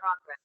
progress.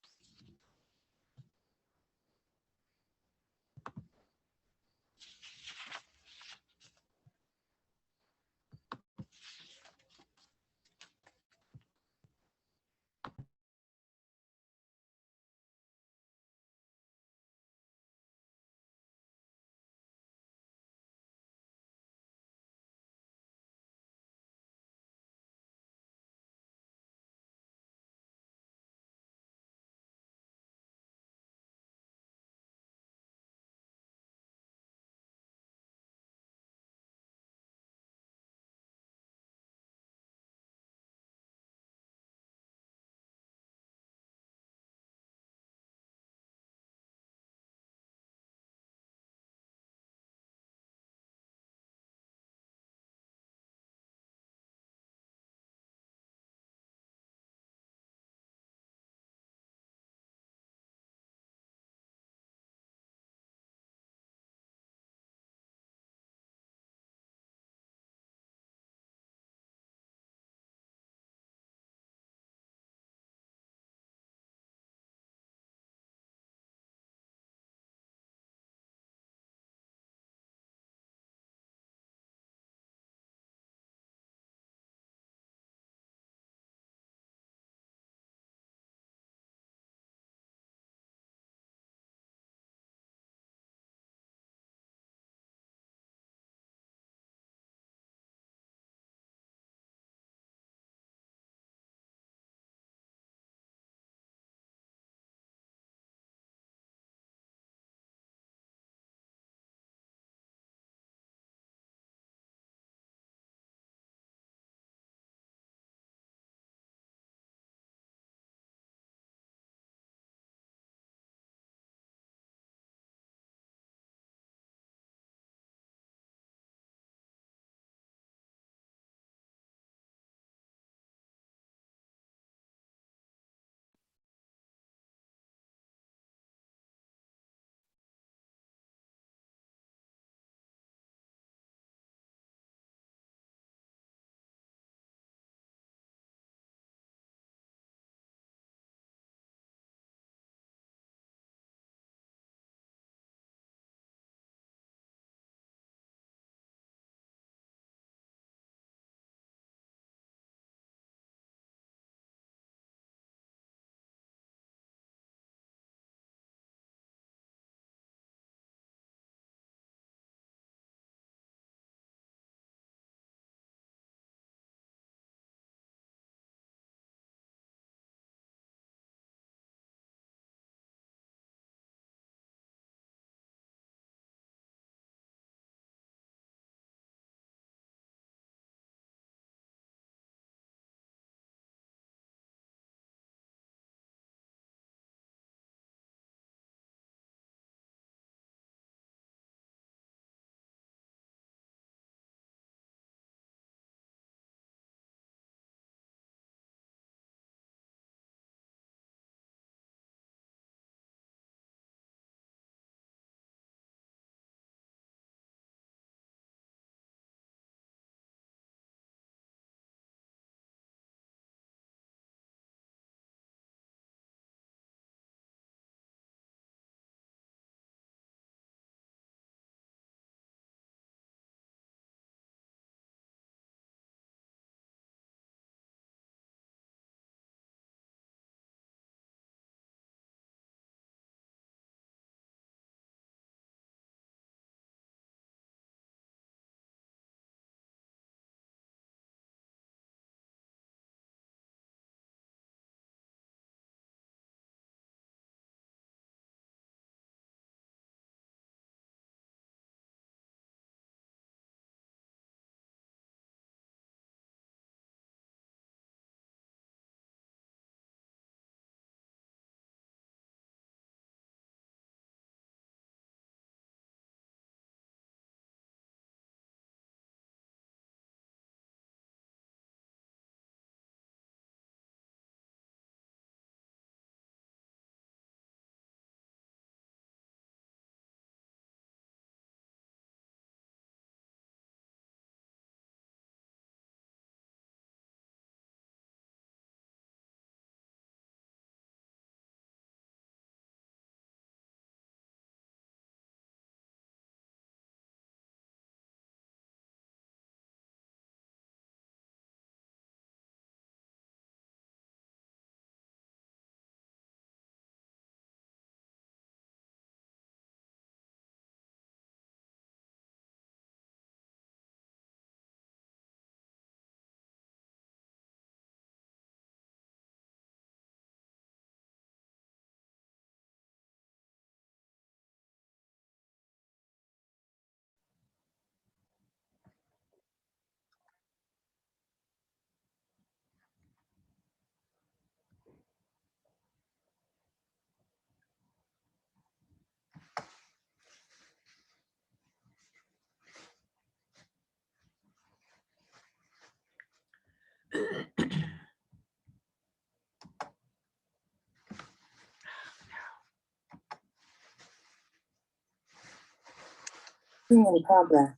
In progress.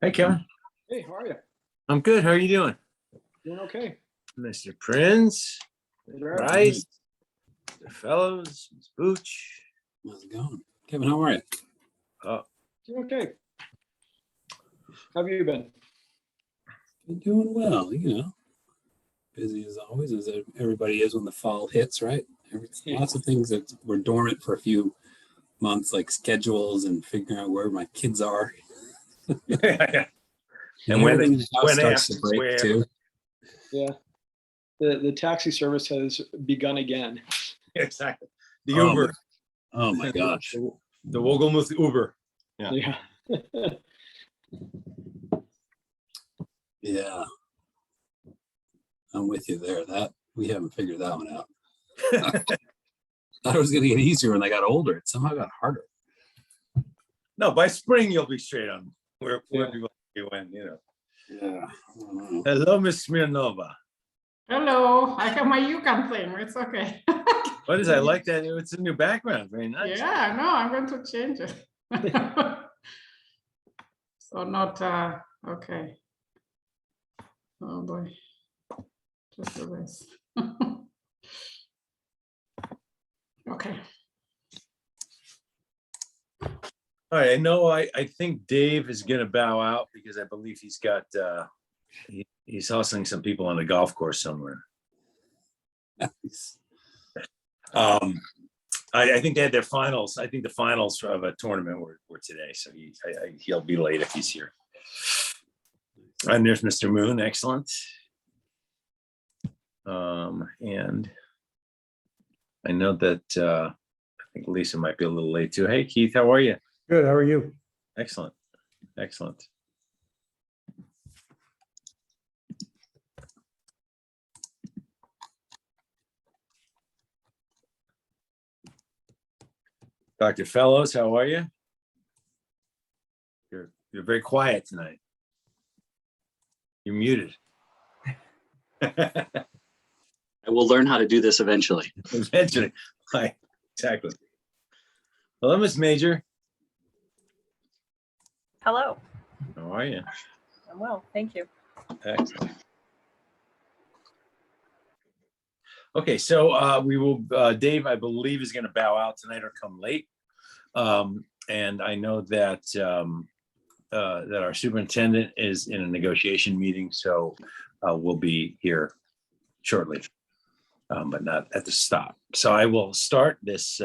Hey, Kevin. Hey, how are you? I'm good. How are you doing? Doing okay. Mr. Prince, Right. Rice, the fellows, Ms. Booch. How's it going? Kevin, how are you? Doing okay. How have you been? Been doing well, busy as always, as everybody is when the fall hits, right? Lots of things that were dormant for a few months, like schedules and figuring out where my kids are. And when everything in the house when they starts have to to break swear. too. Yeah. The taxi service has begun again. Exactly. The Oh Uber. Oh my gosh. The Wogelmuth Uber. Yeah. Yeah. I'm with you there. That we haven't figured that one out. Thought it was gonna get easier when they got older. It somehow got harder. No, by spring you'll be straight on where Yeah. people went, Yeah. Hello, Miss Smirnova. Hello, I have my Yukon thing. It's okay. What is that? I like that. It's a new background. Very nice. Yeah, no, I'm going to change it. So not okay. Oh boy. Just do this. Okay. All right. I know I think Dave is gonna bow out because I believe he's got he's hustling some people on the golf course somewhere. Nice. I think they had their finals. I think the finals of a tournament were today, so he'll be late if he's here. And there's Mr. Moon, excellent. And I know that I think Lisa might be a little late too. Hey, Keith, how are you? Good, how are you? Excellent, excellent. Dr. Fellows, how are you? You're very quiet tonight. You're muted. I will learn how to do this eventually. Eventually, right, exactly. Hello, Miss Major. Hello, How are you? I'm well, thank you. Excellent. Okay, so we will, Dave, I believe, is going to bow out tonight or come late. And I know that that our superintendent is in a negotiation meeting, so we'll be here shortly, but not at the stop. So I will start this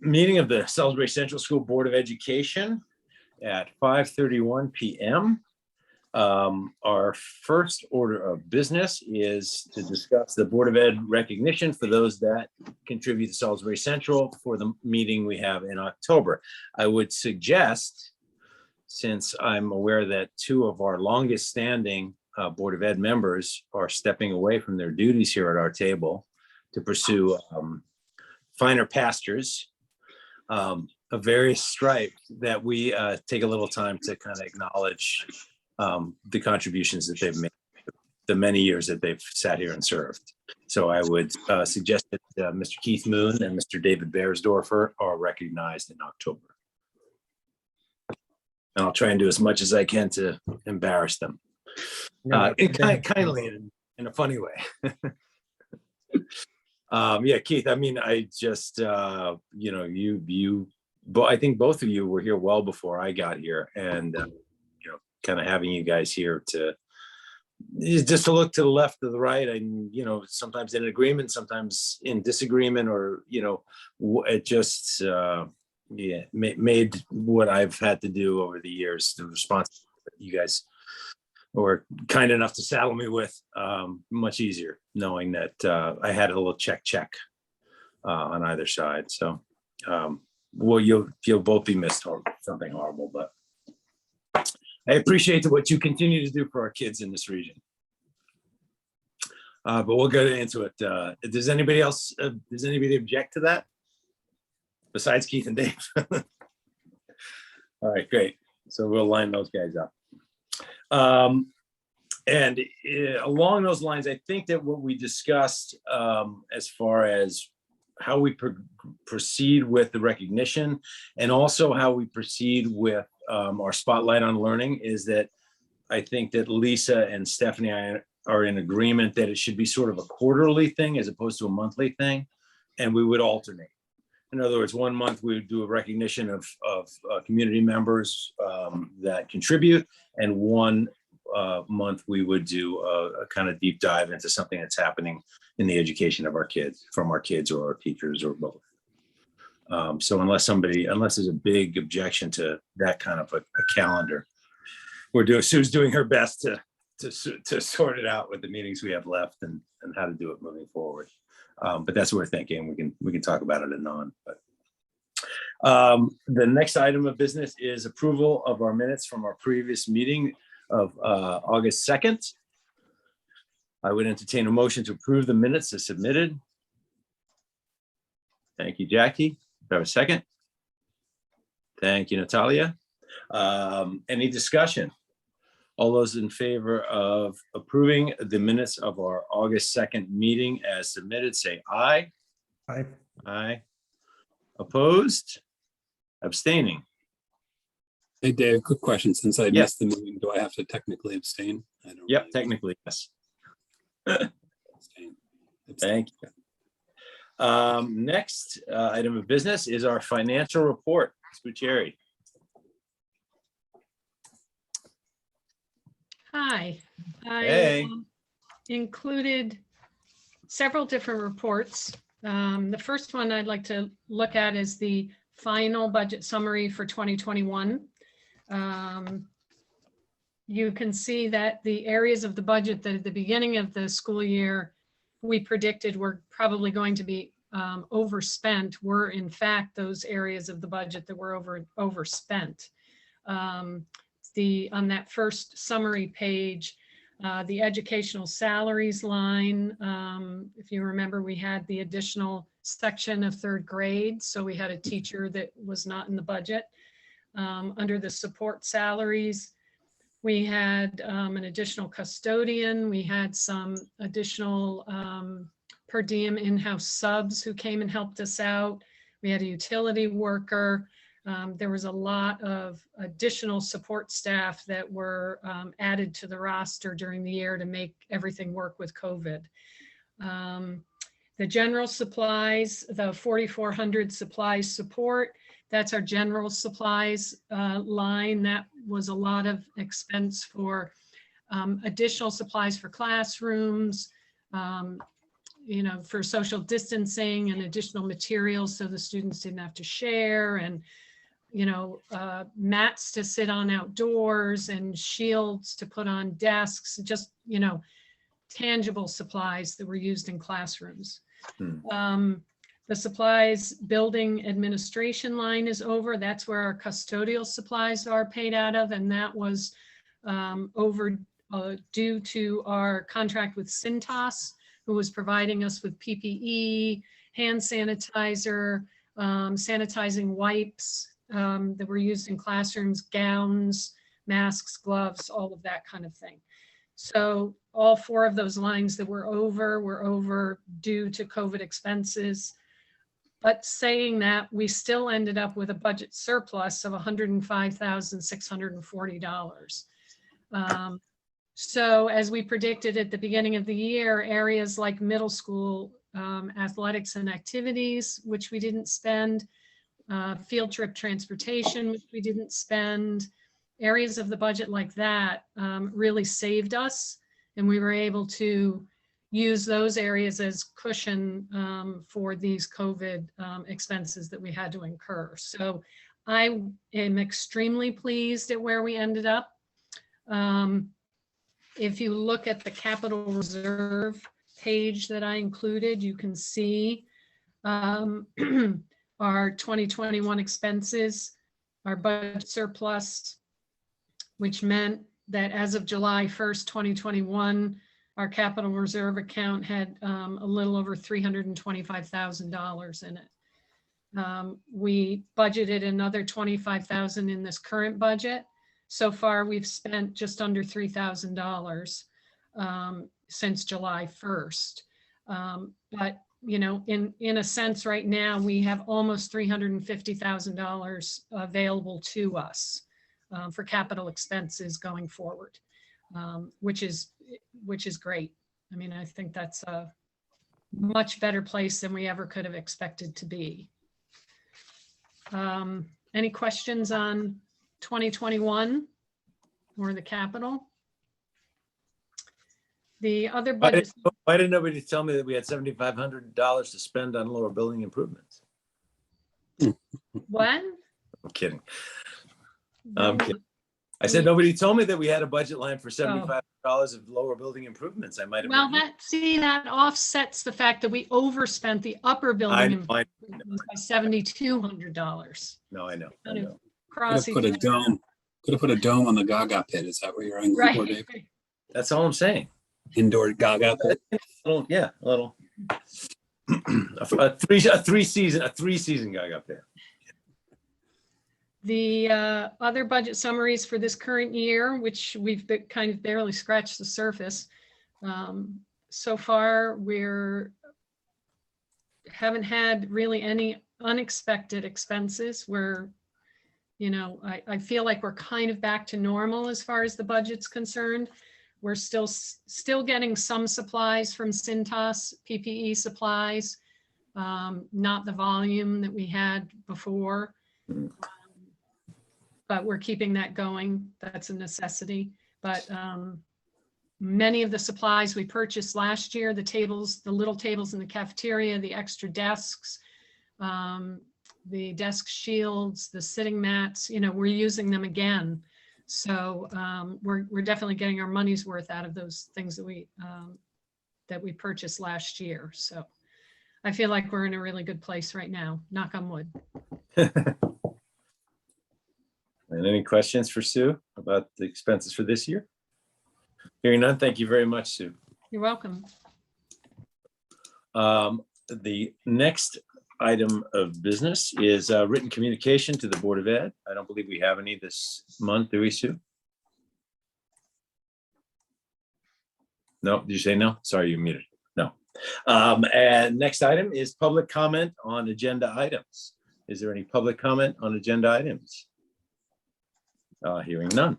meeting of the Salisbury Central School Board of Education at 5:31 p.m. Our first order of business is to discuss the Board of Ed recognition for those that contribute to Salisbury Central for the meeting we have in October. I would suggest, since I'm aware that two of our longest standing Board of Ed members are stepping away from their duties here at our table to pursue finer pastures of various stripes, that we take a little time to kind of acknowledge the contributions that they've made, the many years that they've sat here and served. So I would suggest that Mr. Keith Moon and Mr. David Beresdorfer are recognized in October. And I'll try and do as much as I can to embarrass them. Kindly in a funny way. Yeah, Keith, I mean, I just, I think both of you were here well before I got here, and kind of having you guys here to just to look to the left or the right, and sometimes in agreement, sometimes in disagreement, or it just made what I've had to do over the years, the response that you guys were kind enough to saddle me with, much easier, knowing that I had a little check on either side. So well, you'll both be missed, or something horrible, but I appreciate what you continue to do for our kids in this region. But we'll get into it. Does anybody else, does anybody object to that? Besides Keith and Dave? All right, great. So we'll line those guys up. And along those lines, I think that what we discussed as far as how we proceed with the recognition and also how we proceed with our spotlight on learning is that I think that Lisa and Stephanie are in agreement that it should be sort of a quarterly thing as opposed to a monthly thing, and we would alternate. In other words, 1 month we would do a recognition of community members that contribute, and 1 month we would do a kind of deep dive into something that's happening in the education of our kids, from our kids or our teachers or both. So unless there's a big objection to that kind of a calendar, Sue's doing her best to sort it out with the meetings we have left and how to do it moving forward. But that's what we're thinking. We can talk about it anon. But the next item of business is approval of our minutes from our previous meeting of August 2nd. I would entertain a motion to approve the minutes as submitted. Thank you, Jackie. Do I have a second? Thank you, Natalia. Any discussion? All those in favor of approving the minutes of our August 2nd meeting as submitted, say aye. Aye. Aye. Opposed? Abstaining? Hey, Dave, quick question. Since I Yes. missed the meeting, do I have to technically abstain? I don't Yep, really technically, yes. abstain. Thank you. Next item of business is our financial report. Spucheri. Hi. I Hey. included several different reports. The first one I'd like to look at is the final budget summary for 2021. You can see that the areas of the budget that at the beginning of the school year we predicted were probably going to be overspent were in fact those areas of the budget that were overspent. On that first summary page, the educational salaries line, if you remember, we had the additional section of 3rd grade. So we had a teacher that was not in the budget. Under the support salaries, we had an additional custodian. We had some additional per diem in-house subs who came and helped us out. We had a utility worker. There was a lot of additional support staff that were added to the roster during the year to make everything work with COVID. The general supplies, the 4,400 supplies support, that's our general supplies line. That was a lot of expense for additional supplies for classrooms, for social distancing and additional materials so the students didn't have to share, and mats to sit on outdoors and shields to put on desks, just, tangible supplies that were used in classrooms. The supplies building administration line is over. That's where our custodial supplies are paid out of. And that was over due to our contract with Cintas, who was providing us with PPE, hand sanitizer, sanitizing wipes that were used in classrooms, gowns, masks, gloves, all of that kind of thing. So all 4 of those lines that were over due to COVID expenses. But saying that, we still ended up with a budget surplus of $105,640. So as we predicted at the beginning of the year, areas like middle school athletics and activities, which we didn't spend, field trip transportation, which we didn't spend, areas of the budget like that really saved us. And we were able to use those areas as cushion for these COVID expenses that we had to incur. So I am extremely pleased at where we ended up. If you look at the capital reserve page that I included, you can see our 2021 expenses, our budget surplus, which meant that as of July 1st, 2021, our capital reserve account had a little over $325,000 in it. We budgeted another 25,000 in this current budget. So far, we've spent just under $3,000 since July 1st. But you know, in a sense, right now we have almost $350,000 available to us for capital expenses going forward, which is great. I mean, I think that's a much better place than we ever could have expected to be. Any questions on 2021 or the capital? The other budget. Why didn't nobody tell me that we had $7,500 to spend on lower building improvements? What? I'm kidding. I'm kidding. I said nobody told me that we had a budget line for $7,500 of lower building improvements. I might have. Well, that offsets the fact that we overspent the upper building improvements by $7,200. No, I know. Could have put a dome. Could have put a dome on the Gaga pit. Is that what you're on? Right. That's all I'm saying. Indoor Gaga pit. A little. a three season Gaga pit. The other budget summaries for this current year, which we've kind of barely scratched the surface. So far, haven't had really any unexpected expenses. You know, I feel like we're kind of back to normal as far as the budget's concerned. We're still getting some supplies from Cintas, PPE supplies, not the volume that we had before. But we're keeping that going. That's a necessity. But many of the supplies we purchased last year, the tables, the little tables in the cafeteria, the extra desks, the desk shields, the sitting mats, you know, we're using them again. So we're definitely getting our money's worth out of those things that we purchased last year. So I feel like we're in a really good place right now. Knock on wood. And any questions for Sue about the expenses for this year? Hearing none, thank you very much, Sue. You're welcome. The next item of business is written communication to the Board of Ed. I don't believe we have any this month, do we, Sue? No, did you say no? Sorry, you muted. No. And next item is public comment on agenda items. Is there any public comment on agenda items? Hearing none.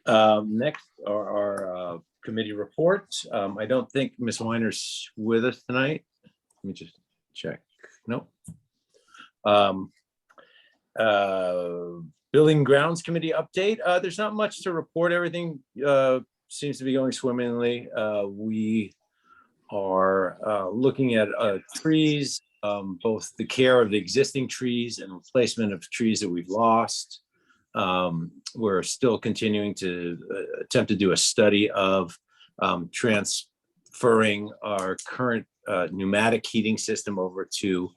Next are our committee reports. I don't think Ms. Weiner's with us tonight. Let me just check. Nope. Building Grounds Committee update. There's not much to report. Everything seems to be going swimmingly. We are looking at trees, both the care of the existing trees and replacement of trees that we've lost. We're still continuing to attempt to do a study of transferring our current pneumatic heating system over to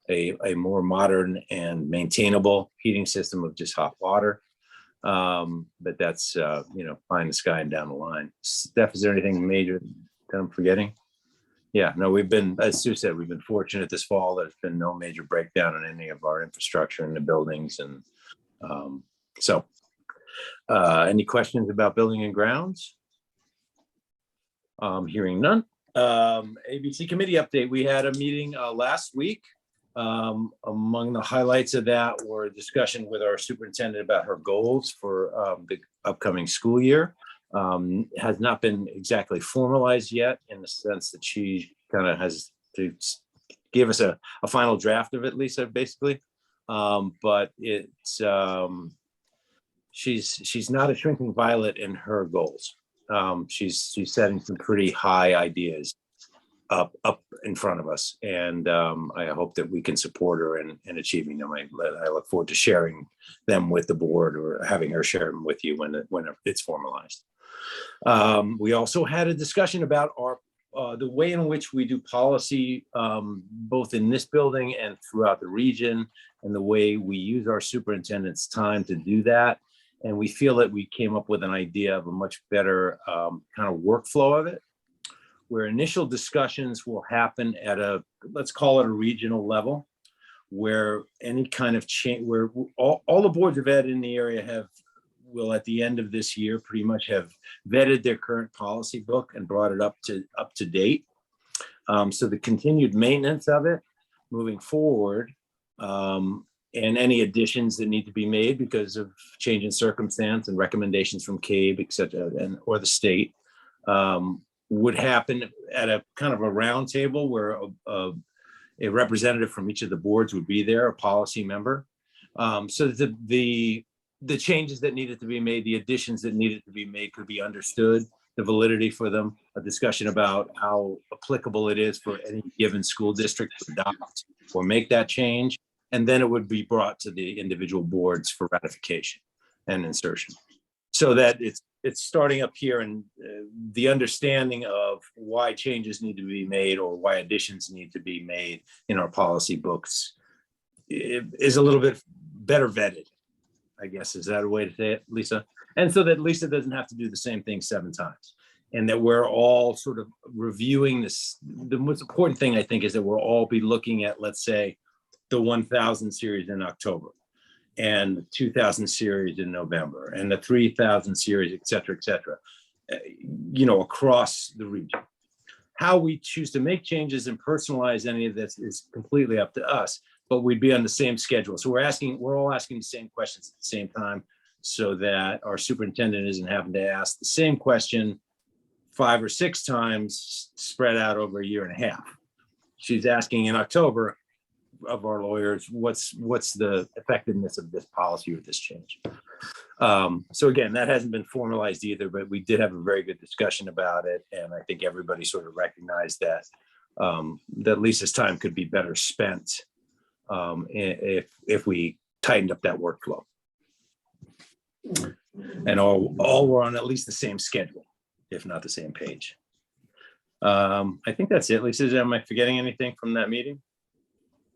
a more modern and maintainable heating system of just hot water. But that's, you know, pie in the sky and down the line. Steph, is there anything major that I'm forgetting? Yeah, no, we've been, as Sue said, we've been fortunate this fall. There's been no major breakdown in any of our infrastructure in the buildings. And so any questions about building and grounds? Hearing none. ABC committee update. We had a meeting last week. Among the highlights of that were a discussion with our superintendent about her goals for the upcoming school year. Has not been exactly formalized yet in the sense that she kind of has to give us a final draft of it, Lisa, basically. But it's she's not a shrinking violet in her goals. She's setting some pretty high ideas up in front of us, and I hope that we can support her in achieving them. I look forward to sharing them with the board or having her share them with you when it's formalized. We also had a discussion about the way in which we do policy, both in this building and throughout the region, and the way we use our superintendent's time to do that. And we feel that we came up with an idea of a much better kind of workflow of it. where initial discussions will happen at a, let's call it a regional level, where any kind of change, where all the boards of ed in the area will at the end of this year pretty much have vetted their current policy book and brought it up to date. So the continued maintenance of it moving forward, and any additions that need to be made because of change in circumstance and recommendations from CABE, et cetera, or the state, would happen at a kind of a round table where a representative from each of the boards would be there, a policy member. So that the changes that needed to be made, the additions that needed to be made could be understood, the validity for them, a discussion about how applicable it is for any given school district to adopt or make that change. And then it would be brought to the individual boards for ratification and insertion. So that it's starting up here, and the understanding of why changes need to be made or why additions need to be made in our policy books is a little bit better vetted, I guess. Is that a way to say it, Lisa? And so that Lisa doesn't have to do the same thing 7 times, and that we're all sort of reviewing this. The most important thing, I think, is that we'll all be looking at, let's say, the 1000 series in October, and the 2000 series in November, and the 3000 series, et cetera, across the region. How we choose to make changes and personalize any of this is completely up to us, but we'd be on the same schedule. So we're all asking the same questions at the same time, so that our superintendent isn't having to ask the same question 5 or 6 times spread out over a year and a half. She's asking in October of our lawyers, what's the effectiveness of this policy or this change? So again, that hasn't been formalized either, but we did have a very good discussion about it. And I think everybody sort of recognized that that Lisa's time could be better spent if we tightened up that workflow. And all were on at least the same schedule, if not the same page. I think that's it. Lisa, am I forgetting anything from that meeting?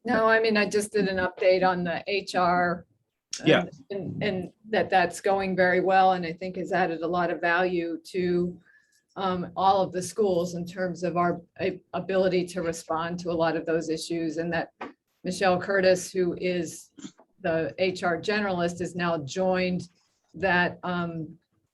No, I mean, I just did an update on the HR. Yeah. And that's going very well, and I think has added a lot of value to all of the schools in terms of our ability to respond to a lot of those issues. And that Michelle Curtis, who is the HR generalist, has now joined that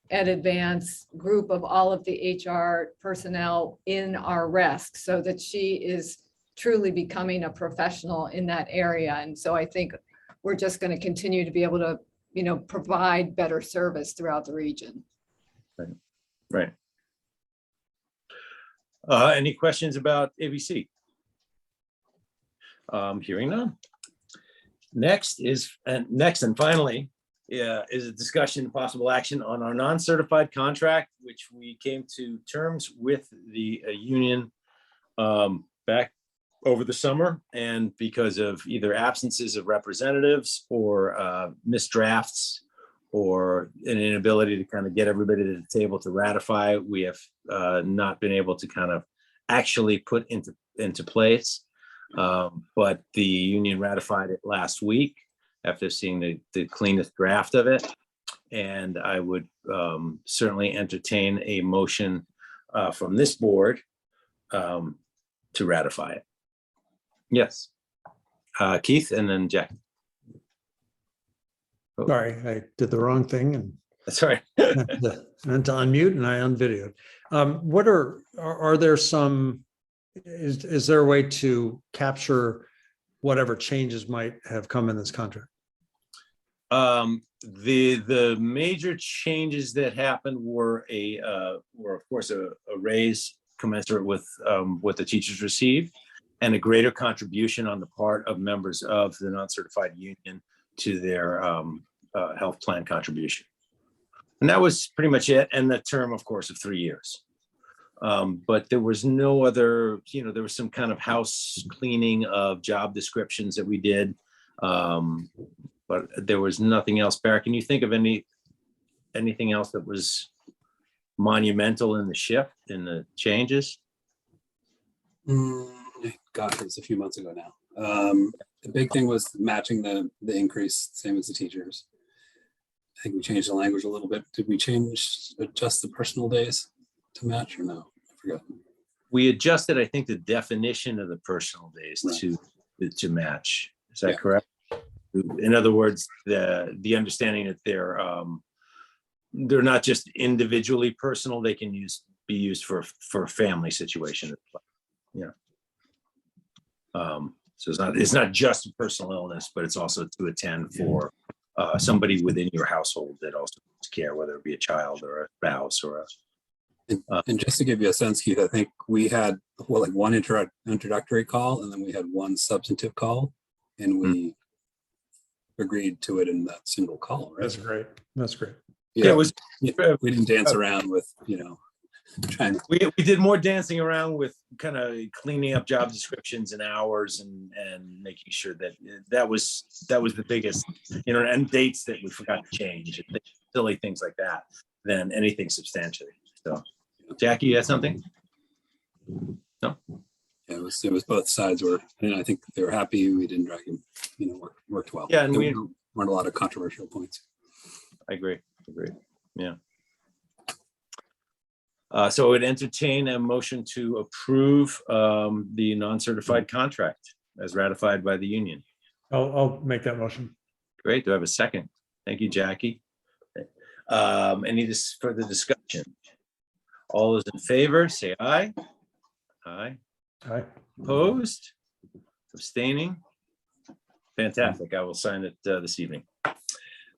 Ed Advance group of all of the HR personnel in our RESC, so that she is truly becoming a professional in that area. And so I think we're just going to continue to be able to, provide better service throughout the region. Right. Any questions about ABC? Hearing none. Next and finally is a discussion and possible action on our non-certified contract, which we came to terms with the union back over the summer, and because of either absences of representatives or misdrafts or an inability to kind of get everybody to the table to ratify, we have not been able to kind of actually put into place. But the union ratified it last week after seeing the cleanest draft of it. And I would certainly entertain a motion from this board to ratify it. Yes. Keith, and then Jack. Oh, Sorry, I did the wrong thing and that's right. meant to unmute and I unvideoed. Are there some, is there a way to capture whatever changes might have come in this contract? The major changes that happened were of course a raise commensurate with what the teachers received, and a greater contribution on the part of members of the non-certified union to their health plan contribution. And that was pretty much it. And the term, of course, of 3 years. But there was no other, there was some kind of house cleaning of job descriptions that we did. But there was nothing else. Barry, can you think of anything else that was monumental in the shift, in the changes? Gosh, it was a few months ago now. The big thing was matching the increase, same as the teachers. I think we changed the language a little bit. Did we adjust the personal days to match or no? I forgot. we adjusted, I think, the definition of the personal days Right. to match. Is that Yeah. correct? In other words, the understanding that they're not just individually personal, they can be used for a family situation as well. Yeah. So it's not just a personal illness, but it's also to attend for somebody within your household that also needs care, whether it be a child or a spouse or And just to give you a sense, Keith, I think we had like one introductory call, and then we had one substantive call, and we agreed to it in that single call, right? That's great. That's great. Yeah, it was. We didn't dance around with, trying to. We did more dancing around with kind of cleaning up job descriptions and hours and making sure that was the biggest, and dates that we forgot to change, and silly things like that, than anything substantially. So, Jackie, you had something? No. Yeah, it was both sides were, and I think they were happy. We didn't drag him, worked well. Yeah, and There we weren't a lot of controversial points. I agree. Yeah. So I would entertain a motion to approve the non-certified contract as ratified by the union. I'll make that motion. Great. Do I have a second? Thank you, Jackie. Any further discussion? All those in favor, say aye. Aye. Aye. Opposed? Abstaining? Fantastic. I will sign it this evening.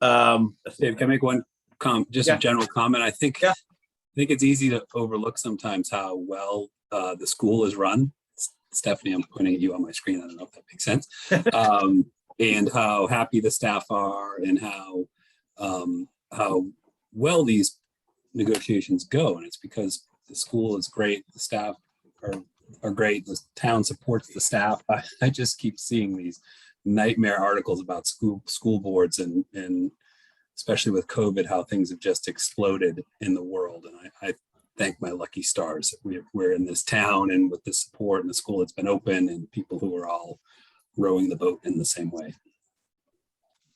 Dave, can I make one Yeah. a general comment? I think Yeah. it's easy to overlook sometimes how well the school is run. Stephanie, I'm pointing at you on my screen. I don't know if that makes sense. And how happy the staff are, and how well these negotiations go. And it's because the school is great, the staff are great, the town supports the staff. I just keep seeing these nightmare articles about school boards and especially with COVID, how things have just exploded in the world. And I thank my lucky stars that we're in this town, and with the support and the school that's been open, and people who are all rowing the boat in the same way.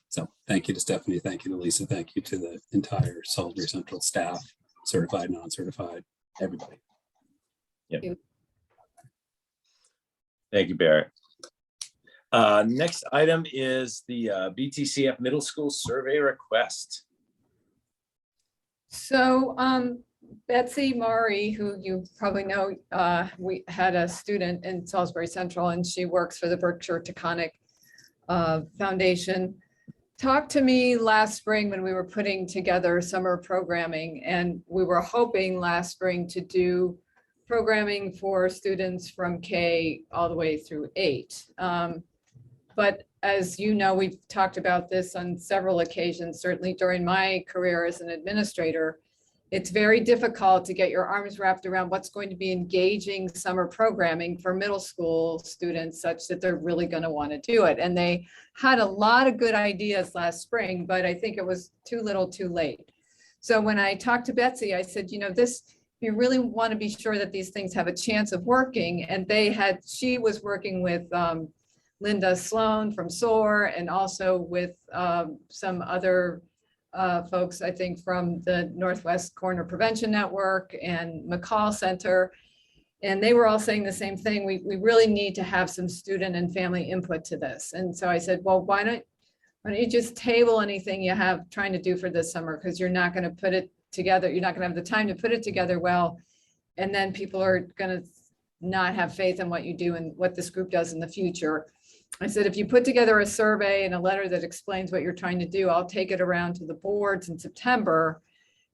So thank you to Stephanie, thank you to Lisa, thank you to the entire Salisbury Central staff, certified, non-certified, everybody. Thank you, Barrett. Next item is the BTCF Middle School Survey Request. So Betsy Maury, who you probably know, we had a student in Salisbury Central, and she works for the Berkshire Taconic Foundation, talked to me last spring when we were putting together summer programming, and we were hoping last spring to do programming for students from K all the way through 8. But as you know, we've talked about this on several occasions, certainly during my career as an administrator. It's very difficult to get your arms wrapped around what's going to be engaging summer programming for middle school students such that they're really going to want to do it. And they had a lot of good ideas last spring, but I think it was too little too late. So when I talked to Betsy, I said, you really want to be sure that these things have a chance of working. And she was working with Linda Sloan from SOAR, and also with some other folks, I think, from the Northwest Corner Prevention Network and McCall Center. And they were all saying the same thing. We really need to have some student and family input to this. And so I said, well, why don't you just table anything you have trying to do for this summer, because you're not going to put it together. You're not going to have the time to put it together well. And then people are going to not have faith in what you do and what this group does in the future. I said, if you put together a survey and a letter that explains what you're trying to do, I'll take it around to the boards in September.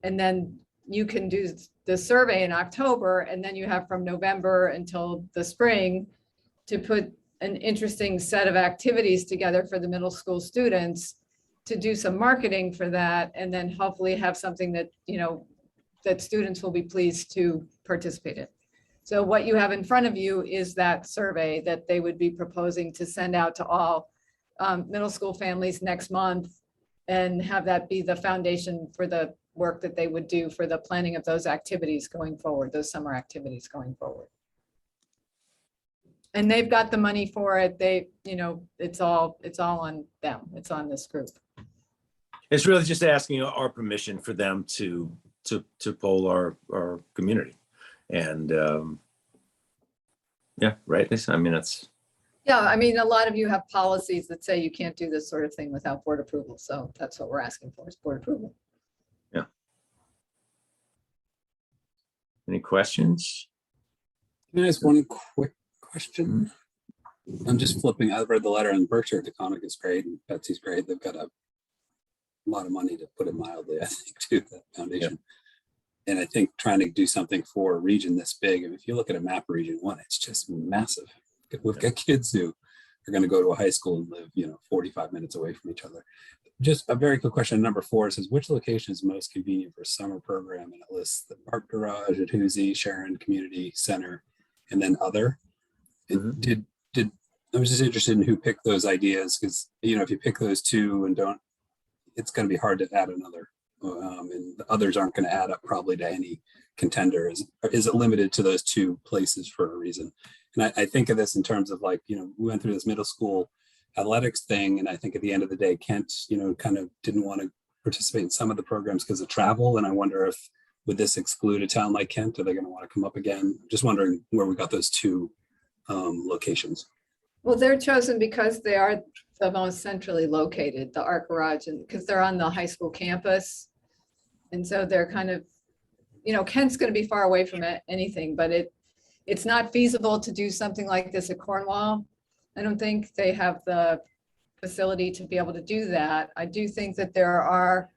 And then you can do the survey in October. And then you have from November until the spring to put an interesting set of activities together for the middle school students to do some marketing for that. And then hopefully have something that, that students will be pleased to participate in. So what you have in front of you is that survey that they would be proposing to send out to all middle school families next month, and have that be the foundation for the work that they would do for the planning of those activities going forward, those summer activities going forward. And they've got the money for it. It's all on them. It's on this group. It's really just asking our permission for them to poll our community. And Yeah, right. I mean, it's, Yeah, I mean, a lot of you have policies that say you can't do this sort of thing without board approval. So that's what we're asking for is board approval. any questions? Can I ask one quick question? I'm just flipping. I read the letter, and Berkshire Taconic is great, and Betsy's great. They've got a lot of money, to put it mildly, I think, to that foundation. And I think trying to do something for a region this big, and if you look at a map of Region 1, it's just massive. We've got kids who are going to go to a high school and live, 45 minutes away from each other. Just a very quick question. Number 4 says, which location is most convenient for a summer program? And it lists the Park Garage at Hoosie, Sharon Community Center, and then other. Mhm. Did I was just interested in who picked those ideas, because if you pick those 2 and don't, it's going to be hard to add another, and the others aren't going to add up probably to any contender. Is it limited to those 2 places for a reason? And I think of this in terms of we went through this middle school athletics thing, and I think at the end of the day, Kent, kind of didn't want to participate in some of the programs because of travel. And I wonder if, would this exclude a town like Kent? Are they going to want to come up again? Just wondering where we got those 2 locations. Well, they're chosen because they are the most centrally located, the Art Garage, and because they're on the high school campus. And so they're kind of, Kent's going to be far away from anything, but it's not feasible to do something like this at Cornwall. I don't think they have the facility to be able to do that. I do think that there are,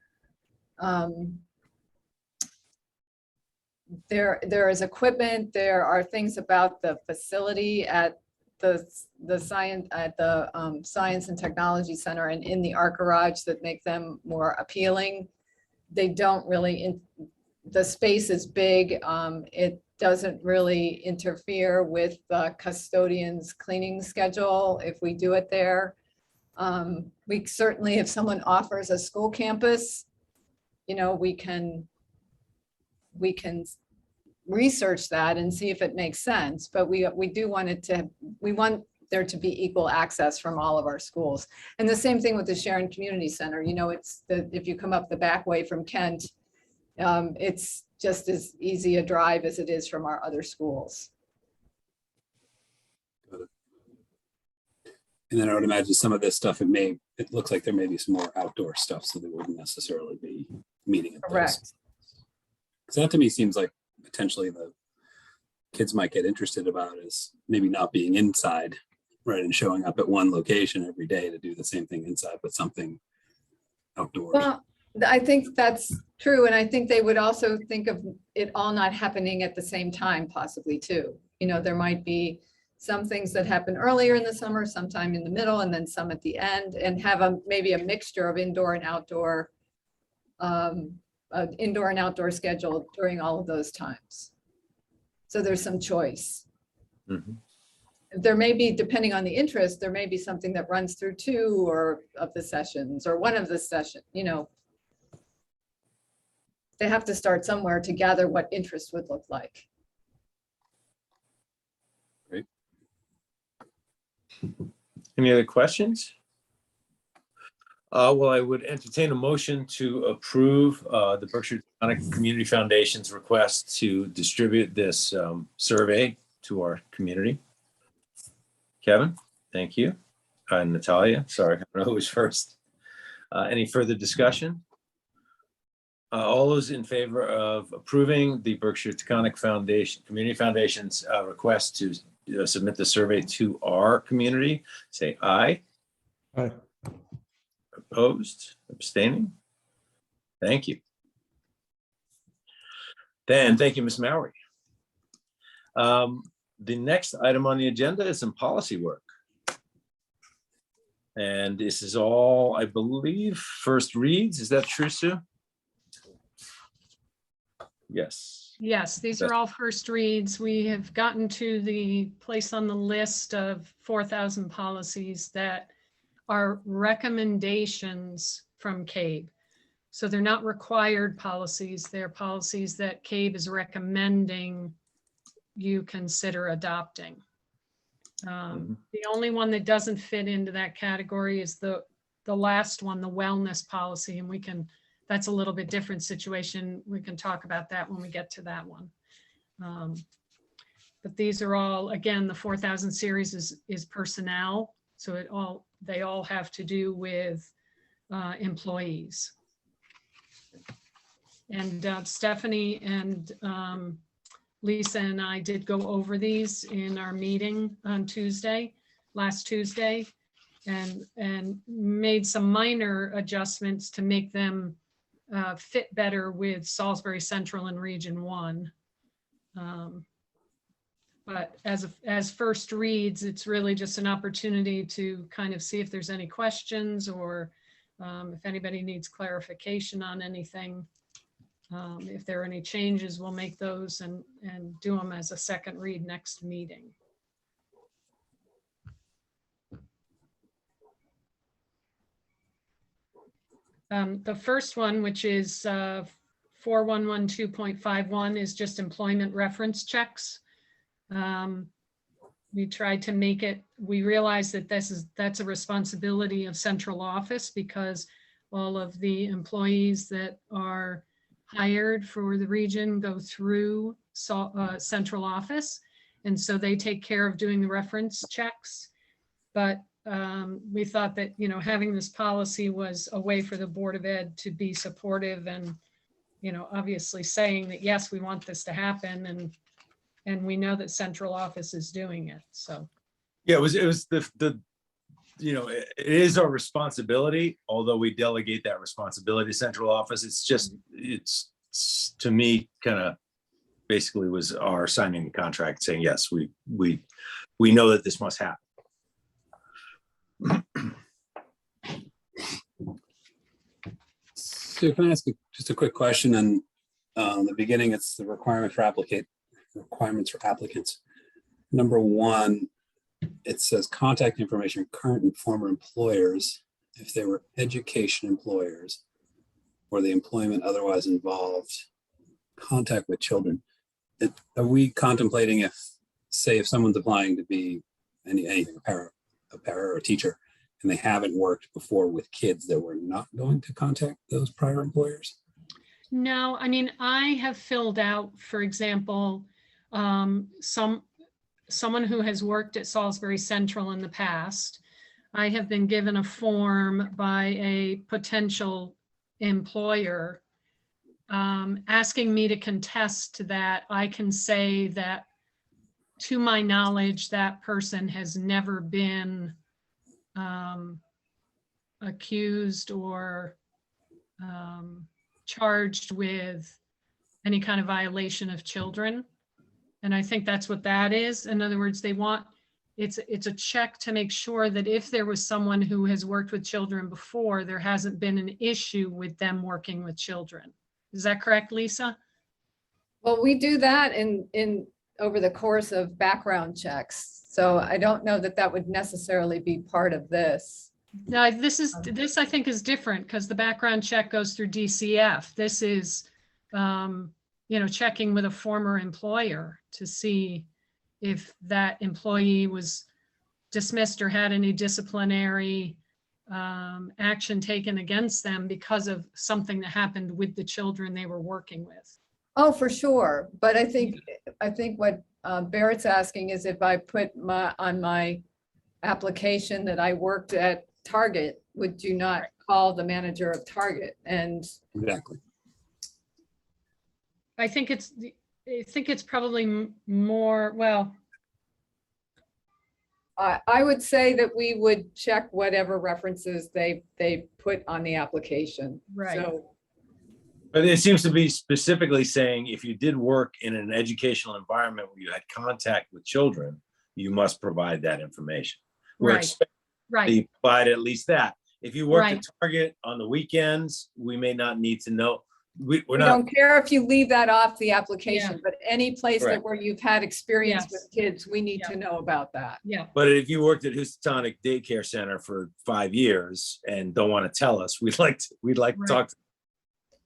there is equipment, there are things about the facility at the Science and Technology Center and in the Art Garage that make them more appealing. They don't really, the space is big. It doesn't really interfere with the custodian's cleaning schedule if we do it there. We certainly, if someone offers a school campus, we can research that and see if it makes sense, but we do want we want there to be equal access from all of our schools. And the same thing with the Sharon Community Center. If you come up the back way from Kent, it's just as easy a drive as it is from our other schools. And then I would imagine some of this stuff, it looks like there may be some more outdoor stuff, so they wouldn't necessarily be meeting at those. Correct. Because that to me seems like potentially the kids might get interested about is maybe not being inside, right, and showing up at one location every day to do the same thing inside, but something outdoors. Well, I think that's true. And I think they would also think of it all not happening at the same time, possibly too. There might be some things that happen earlier in the summer, sometime in the middle, and then some at the end, and have maybe a mixture of indoor and outdoor schedule during all of those times. So there's some choice. Mhm. There may be, depending on the interest, there may be something that runs through 2 or of the sessions or one of the sessions, They have to start somewhere to gather what interest would look like. Great. Any other questions? Well, I would entertain a motion to approve the Berkshire Taconic Community Foundation's request to distribute this survey to our community. Kevin, thank you. And Natalia, sorry, I don't know who was first. Any further discussion? All those in favor of approving the Berkshire Taconic Community Foundation's request to submit the survey to our community, say aye. Aye. Opposed, abstaining? Thank you. Then, thank you, Ms. Mowry. The next item on the agenda is some policy work. And this is all, I believe, first reads. Is that true, Sue? Yes. Yes, these are all first reads. We have gotten to the place on the list of 4,000 policies that are recommendations from CABE. So they're not required policies. They're policies that CABE is recommending you consider adopting. The only one that doesn't fit into that category is the last one, the wellness policy, and that's a little bit different situation. We can talk about that when we get to that one. But these are all, again, the 4,000 series is personnel. So they all have to do with employees. And Stephanie and Lisa and I did go over these in our meeting on last Tuesday, and made some minor adjustments to make them fit better with Salisbury Central and Region 1. But as first reads, it's really just an opportunity to kind of see if there's any questions, or if anybody needs clarification on anything. If there are any changes, we'll make those and do them as a second read next meeting. The first one, which is 4112.51, is just employment reference checks. We tried to make it, we realized that that's a responsibility of central office, because all of the employees that are hired for the region go through central office. And so they take care of doing the reference checks. But we thought that, having this policy was a way for the Board of Ed to be supportive and, obviously saying that, yes, we want this to happen. And we know that central office is doing it. So. Yeah, it was it is our responsibility, although we delegate that responsibility to central office. It's to me kind of basically was our signing the contract saying, yes, we know that this must happen. So can I ask just a quick question? And the beginning, it's the requirements for applicants. Number 1, it says contact information, current and former employers, if they were education employers or the employment otherwise involved, contact with children. Are we contemplating if someone's applying to be anything, a para or a teacher, and they haven't worked before with kids, that we're not going to contact those prior employers? No, I mean, I have filled out, for example, someone who has worked at Salisbury Central in the past. I have been given a form by a potential employer asking me to contest to that. I can say that, to my knowledge, that person has never been accused or charged with any kind of violation of children. And I think that's what that is. In other words, it's a check to make sure that if there was someone who has worked with children before, there hasn't been an issue with them working with children. Is that correct, Lisa? Well, we do that in over the course of background checks. So I don't know that that would necessarily be part of this. No, this I think is different, because the background check goes through DCF. This is, checking with a former employer to see if that employee was dismissed or had any disciplinary action taken against them because of something that happened with the children they were working with. Oh, for sure. But I think what Barrett's asking is if I put on my application that I worked at Target, would you not call the manager of Target? And Exactly. I think it's probably more, well, I would say that we would check whatever references they put on the application. right. So, But it seems to be specifically saying if you did work in an educational environment where you had contact with children, you must provide that information. We're Right. expecting Right. you to provide at least that. If you work at Right. Target on the weekends, we may not need to know. We're we not, don't care if you leave that off the application, but any place that Correct. where you've had experience Yes. with kids, we need Yeah. to know about that. Yeah. but if you worked at Houstonic Daycare Center for 5 years and don't want to tell us, we'd like to Right. talk.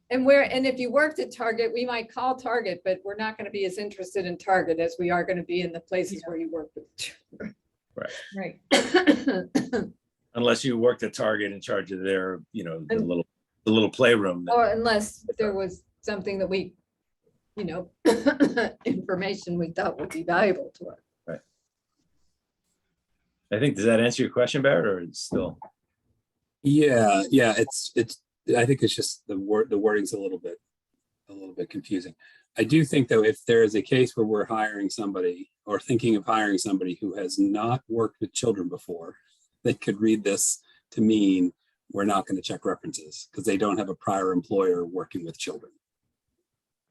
And if you worked at Target, we might call Target, but we're not going to be as interested in Target as we are going to be in the places where you work with children. Right. Unless you worked at Target in charge of their, the little playroom. Or unless there was something that we you know, information we thought would be valuable to us. I think, does that answer your question, Barrett, or it's still? Yeah, it's, I think it's just the wording's a little bit confusing. I do think though, if there is a case where we're hiring somebody or thinking of hiring somebody who has not worked with children before, they could read this to mean we're not going to check references because they don't have a prior employer working with children.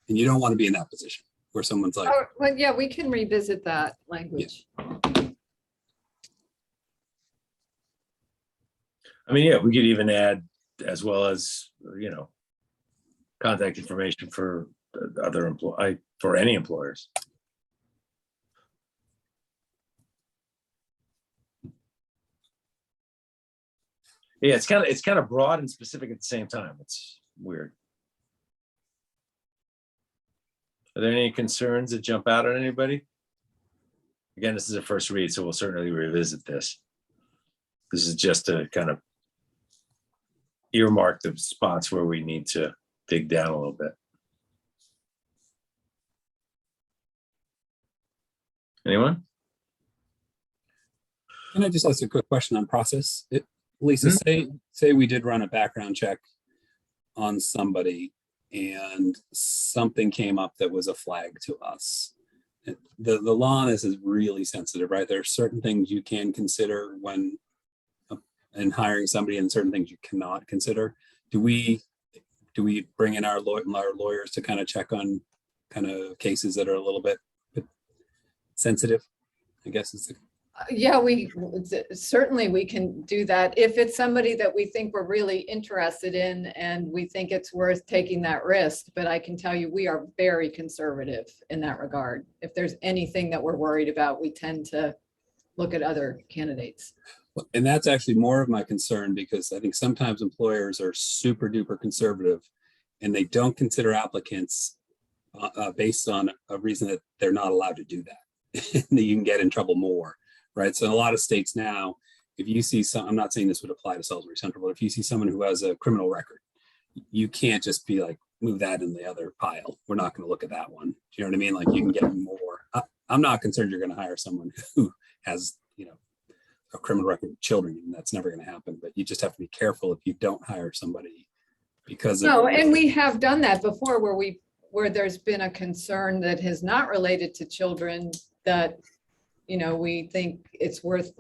And you don't want to be in that position where someone's like, Oh, well, yeah, we can revisit that language. I mean, yeah, we could even add as well as, you know, contact information for other for any employers. Yeah, it's kind of broad and specific at the same time. It's weird. Are there any concerns that jump out at anybody? Again, this is a first read, so we'll certainly revisit this. This is just to kind of earmark the spots where we need to dig down a little bit. Anyone? can I just ask a quick question on process? Lisa, say we did run a background check on somebody and something came up that was a flag to us. The law on this is really sensitive, right? There are certain things you can consider when in hiring somebody and certain things you cannot consider. Do we bring in our lawyers to kind of check on kind of cases that are a little bit sensitive? I guess is the Yeah, certainly we can do that if it's somebody that we think we're really interested in and we think it's worth taking that risk. But I can tell you, we are very conservative in that regard. If there's anything that we're worried about, we tend to look at other candidates. And that's actually more of my concern because I think sometimes employers are super duper conservative and they don't consider applicants based on a reason that they're not allowed to do that. And you can get in trouble more, right? So in a lot of states now, if you see I'm not saying this would apply to Salisbury Central, but if you see someone who has a criminal record, you can't just be like, move that in the other pile. We're not going to look at that one. Do you know what I mean? Like you can get more. I'm not concerned you're going to hire someone who has, a criminal record with children, and that's never going to happen. But you just have to be careful if you don't hire somebody because of. No, and we have done that before where there's been a concern that has not related to children that, we think it's worth.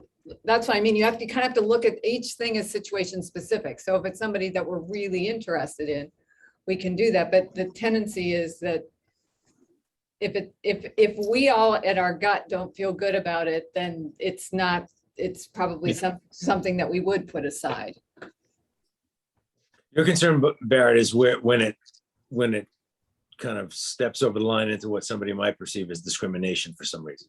That's what I mean. You kind of have to look at each thing as situation specific. So if it's somebody that we're really interested in, we can do that. But the tendency is that if we all at our gut don't feel good about it, then it's probably something that we would put aside. Your concern, Barrett, is when it kind of steps over the line into what somebody might perceive as discrimination for some reason.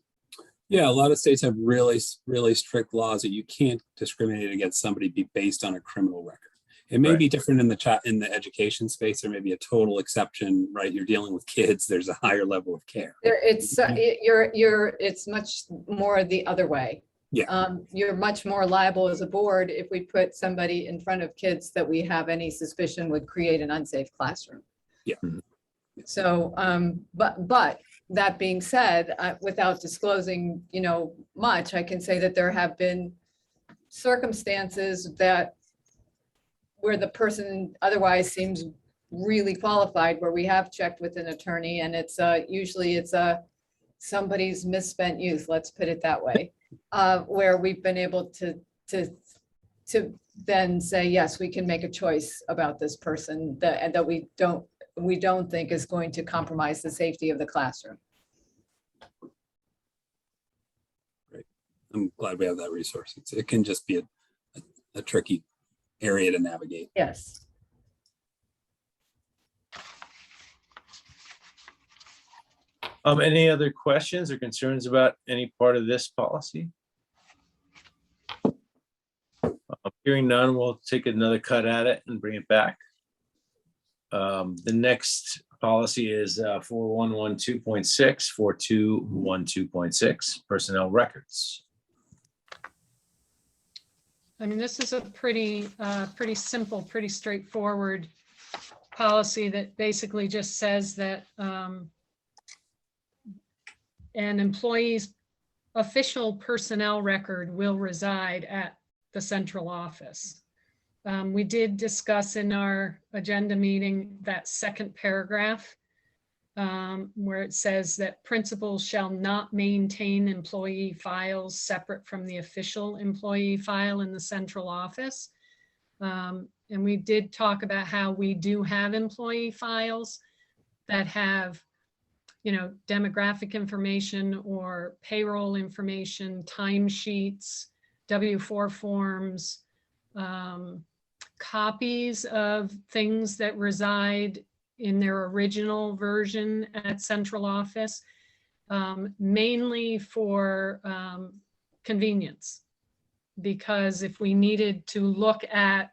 Yeah, a lot of states have really, really strict laws that you can't discriminate against somebody based on a criminal record. It may be different in the education space. There may be a total exception, right? You're dealing with kids. There's a higher level of care. It's much more the other way. Yeah. You're much more liable as a board if we put somebody in front of kids that we have any suspicion would create an unsafe classroom. Yeah. So, but that being said, without disclosing, much, I can say that there have been circumstances where the person otherwise seems really qualified, where we have checked with an attorney, and it's usually somebody's misspent youth, let's put it that way, where we've been able to then say, yes, we can make a choice about this person that we don't think is going to compromise the safety of the classroom. Great. I'm glad we have that resource. It can just be a tricky area to navigate. Yes. Any other questions or concerns about any part of this policy? Hearing none, we'll take another cut at it and bring it back. The next policy is 4112.6, 4212.6, personnel records. I mean, this is a pretty simple, pretty straightforward policy that basically just says that an employee's official personnel record will reside at the central office. We did discuss in our agenda meeting that second paragraph where it says that principals shall not maintain employee files separate from the official employee file in the central office. And we did talk about how we do have employee files that have, you know, demographic information or payroll information, timesheets, W-4 forms, copies of things that reside in their original version at central office, mainly for convenience. Because if we needed to look at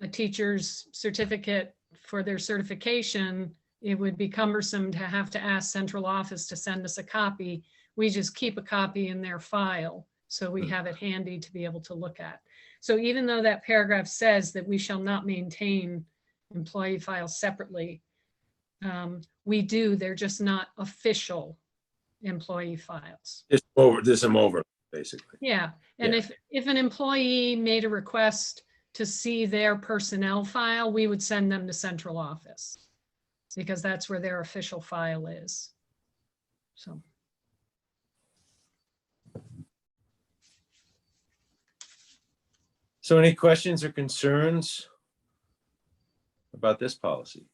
a teacher's certificate for their certification, it would be cumbersome to have to ask central office to send us a copy. We just keep a copy in their file, so we have it handy to be able to look at. So even though that paragraph says that we shall not maintain employee files separately, we do, they're just not official employee files. There's some over, basically. Yeah, and Yeah. if an employee made a request to see their personnel file, we would send them to central office because that's where their official file is. So. So any questions or concerns about this policy?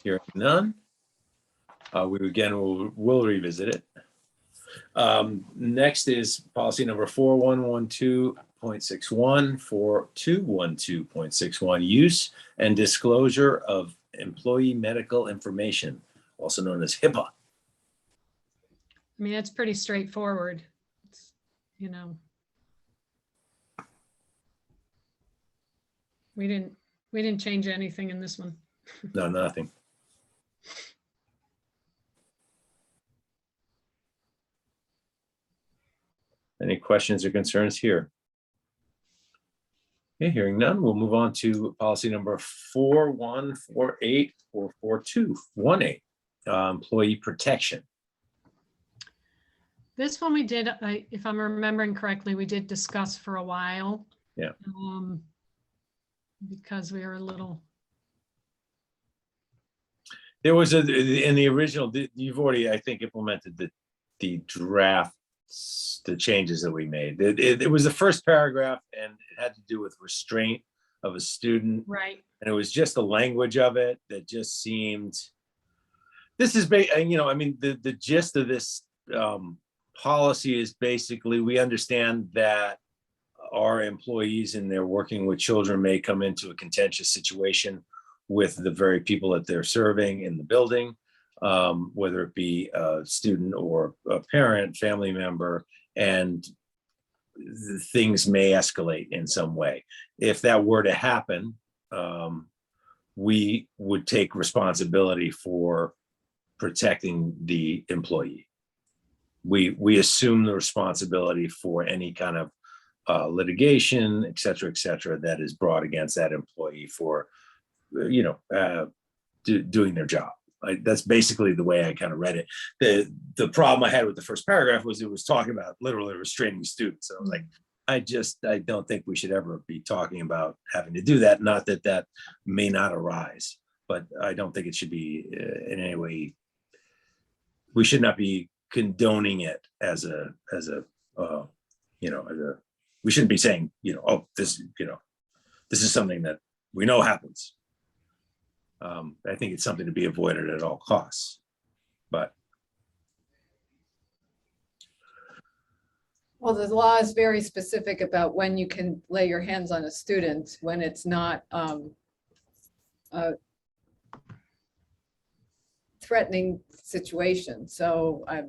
Hearing none. We again will revisit it. Next is policy number 4112.61, 4212.61, use and disclosure of employee medical information, also known as HIPAA. I mean, it's pretty straightforward. It's, you know. We didn't change anything in this one. No, nothing. Any questions or concerns here? Okay, hearing none, we'll move on to policy number 4148 or 4218, employee protection. This one we did, if I'm remembering correctly, we did discuss for a while. Yeah. Because we were a little. There was in the original, you've already, I think, implemented the draft, the changes that we made. It was the first paragraph and it had to do with restraint of a student. Right. And it was just the language of it that just seemed, this is, you know, I mean, the gist of this policy is basically, we understand that our employees and they're working with children may come into a contentious situation with the very people that they're serving in the building, whether it be a student or a parent, family member, and things may escalate in some way. If that were to happen, we would take responsibility for protecting the employee. We assume the responsibility for any kind of litigation, et cetera, that is brought against that employee for, you know, doing their job. That's basically the way I kind of read it. The problem I had with the first paragraph was it was talking about literally restraining students. So I was like, I don't think we should ever be talking about having to do that. Not that that may not arise, but I don't think it should be in any way. We should not be condoning it as a you know, we shouldn't be saying, you know, oh, this, you know, this is something that we know happens. I think it's something to be avoided at all costs, but. Well, the law is very specific about when you can lay your hands on a student when it's not a threatening situation. So I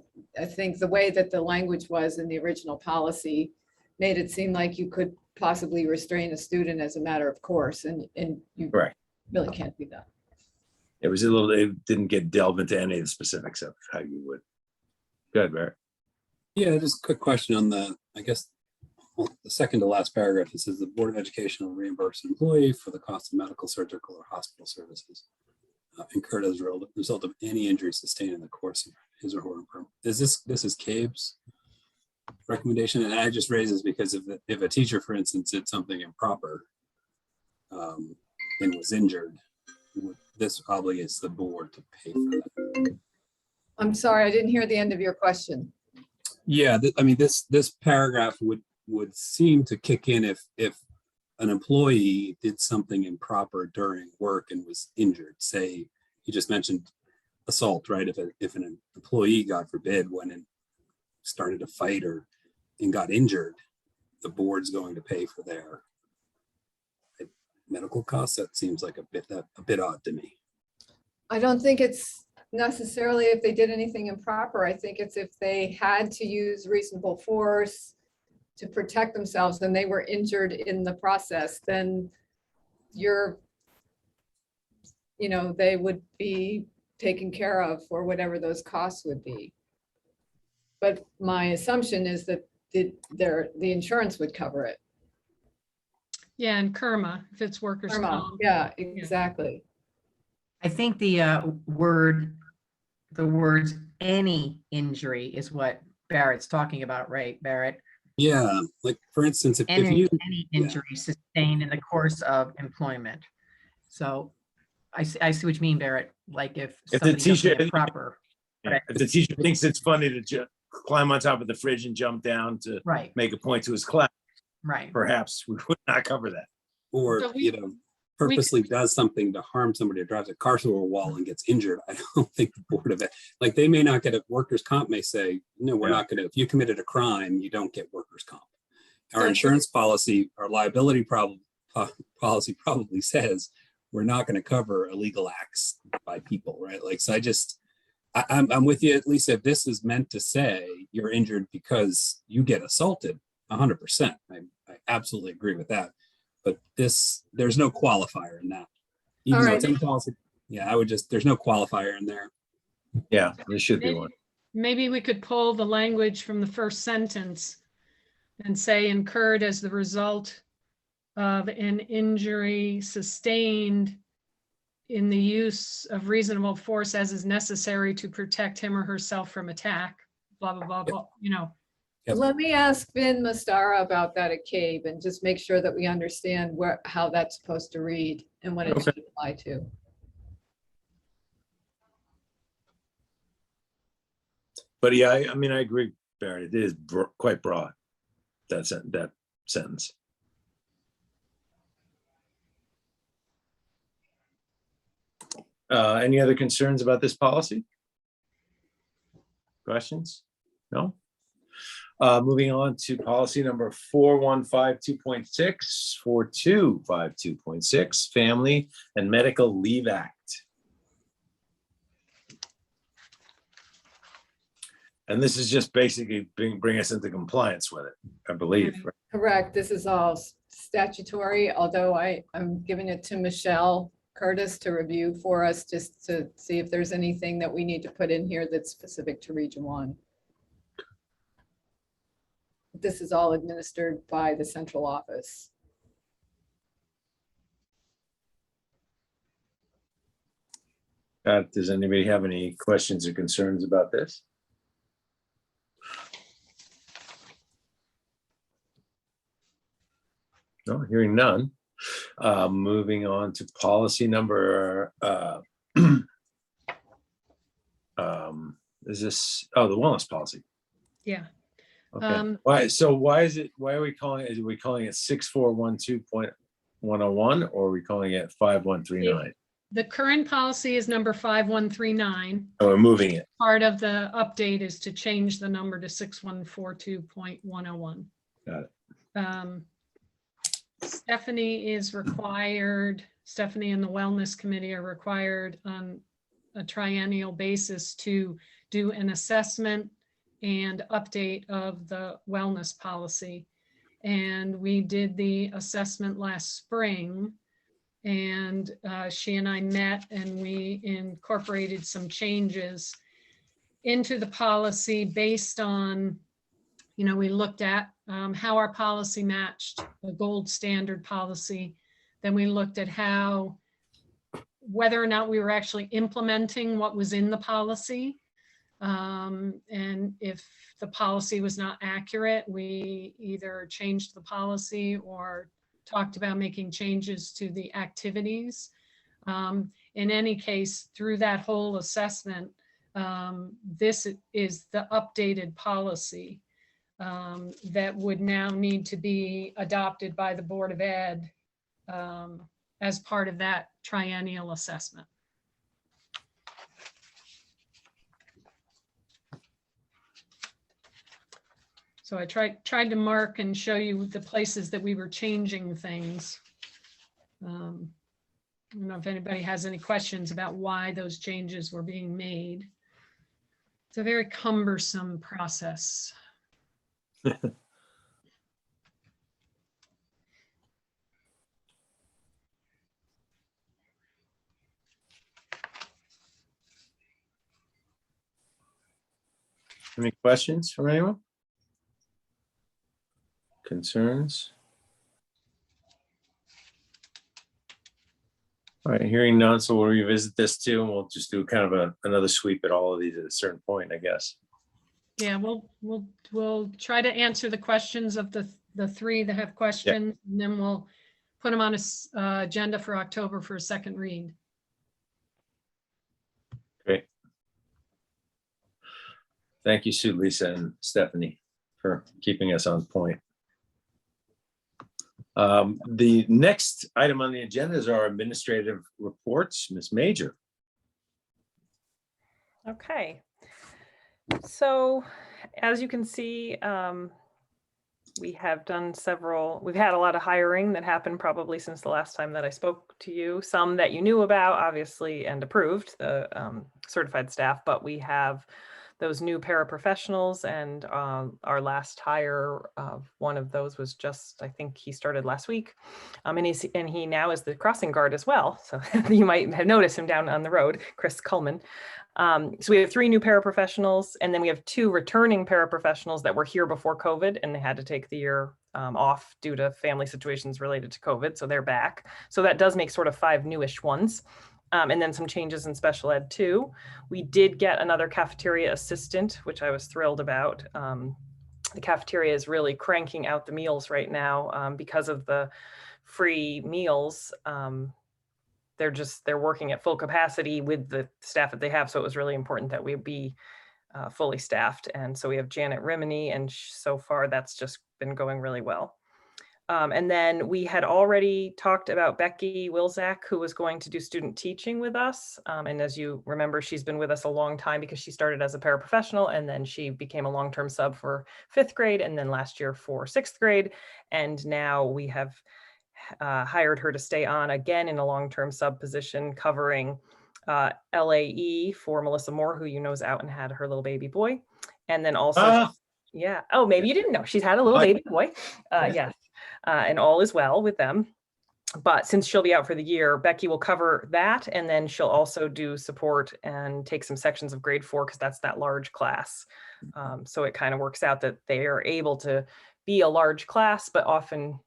think the way that the language was in the original policy made it seem like you could possibly restrain a student as a matter of course, and you Right. really can't do that. It was a little, it didn't get delved into any of the specifics of how you would. Go ahead, Barrett. Yeah, just a quick question on the, I guess, the second to last paragraph, it says the Board of Education will reimburse an employee for the cost of medical, surgical, or hospital services incurred as a result of any injury sustained in the course of his or her employment. This is CABE's recommendation, and I just raise this because if a teacher, for instance, did something improper and was injured, this obligates the board to pay for that. I'm sorry, I didn't hear the end of your question. Yeah, I mean, this paragraph would seem to kick in if an employee did something improper during work and was injured. Say, you just mentioned assault, right? If an employee, God forbid, went and started a fight and got injured, the board's going to pay for their medical costs. That seems like a bit odd to me. I don't think it's necessarily if they did anything improper. I think it's if they had to use reasonable force to protect themselves and they were injured in the process, then they would be taken care of for whatever those costs would be. But my assumption is that the insurance would cover it. Yeah, and KERMA, if it's workers' Irma, comp. yeah, exactly. I think the words any injury is what Barrett's talking about, right, Barrett? Yeah, like for instance, if Any you injury sustained in the course of employment. So I see what you mean, Barrett, like if If the somebody does teacher- something improper, Yeah, if the teacher thinks it's funny to climb on top of the fridge and jump down to right, make a point to his class, right. perhaps we would not cover that. or So we- purposely does something to harm somebody, or drives a car through a wall and gets injured, I don't think the board of it, like they may not get a workers' comp may say, no, we're Yeah. not gonna, if you committed a crime, you don't get workers' comp. Our So- insurance policy, our liability policy probably says we're not gonna cover illegal acts by people, right? Like, so I'm with you, at least if this is meant to say you're injured because you get assaulted, 100%. I absolutely agree with that. But there's no qualifier in that. Even though it's in policy, yeah, there's no qualifier in there. Yeah, there should be one. Maybe we could pull the language from the first sentence and say incurred as the result of an injury sustained in the use of reasonable force as is necessary to protect him or herself from attack, blah, blah, blah, blah, Yep. Let me ask Vin Mastara about that at CABE and just make sure that we understand how that's supposed to read and what it Okay. should apply to. But yeah, I mean, I agree, Barrett. It is quite broad, that sentence. Any other concerns about this policy? Questions? No? Moving on to policy number 4152.6, 4252.6, Family and Medical Leave Act. And this is just basically bring us into compliance with it, I believe. Right. Correct. This is all statutory, although I'm giving it to Michelle Curtis to review for us, just to see if there's anything that we need to put in here that's specific to Region 1. This is all administered by the central office. Does anybody have any questions or concerns about this? No, hearing none. Moving on to policy number, is this, the wellness policy? yeah. Okay, why are we calling it, are we calling it 6412.101 or are we calling it 5139? The current policy is number 5139. Oh, we're moving it. Part of the update is to change the number to 6142.101. Got it. Stephanie and the Wellness Committee are required on a triennial basis to do an assessment and update of the wellness policy. And we did the assessment last spring. And she and I met and we incorporated some changes into the policy based on, we looked at how our policy matched the gold standard policy. Then we looked at whether or not we were actually implementing what was in the policy. And if the policy was not accurate, we either changed the policy or talked about making changes to the activities. In any case, through that whole assessment, this is the updated policy that would now need to be adopted by the Board of Ed as part of that triennial assessment. So I tried to mark and show you the places that we were changing things. I don't know if anybody has any questions about why those changes were being made. It's a very cumbersome process. Any questions from anyone? Concerns? All right, hearing none, so we'll revisit this too, and we'll just do kind of another sweep at all of these at a certain point, I guess. Yeah, we'll try to answer the questions of the three that have questions, and then we'll put them on a agenda for October for a second read. Great. Thank you, Sue, Lisa, and Stephanie for keeping us on point. The next item on the agenda is our administrative reports. Ms. Major. Okay. So as you can see, we've had a lot of hiring that happened probably since the last time that I spoke to you. Some that you knew about, obviously, and approved, the certified staff, but we have those new paraprofessionals, and our last hire, one of those was just, I think he started last week. And he now is the crossing guard as well. So you might have noticed him down on the road, Chris Coleman. So we have 3 new paraprofessionals, and then we have 2 returning paraprofessionals that were here before COVID, and they had to take the year off due to family situations related to COVID. So they're back. So that does make sort of 5 newish ones. And then some changes in special ed too. We did get another cafeteria assistant, which I was thrilled about. The cafeteria is really cranking out the meals right now because of the free meals. They're working at full capacity with the staff that they have. So it was really important that we be fully staffed. And so we have Janet Rimini, and so far that's just been going really well. And then we had already talked about Becky Wilczak, who was going to do student teaching with us. And as you remember, she's been with us a long time because she started as a paraprofessional, and then she became a long-term sub for 5th grade, and then last year for 6th grade. And now we have hired her to stay on again in a long-term sub position, covering LAE for Melissa Moore, who you know is out and had her little baby boy. And then also, yeah. Oh, maybe you didn't know she's had a little baby boy. Yes. And all is well with them. But since she'll be out for the year, Becky will cover that. And then she'll also do support and take some sections of grade 4, because that's that large class. So it kind of works out that they are able to be a large class, but often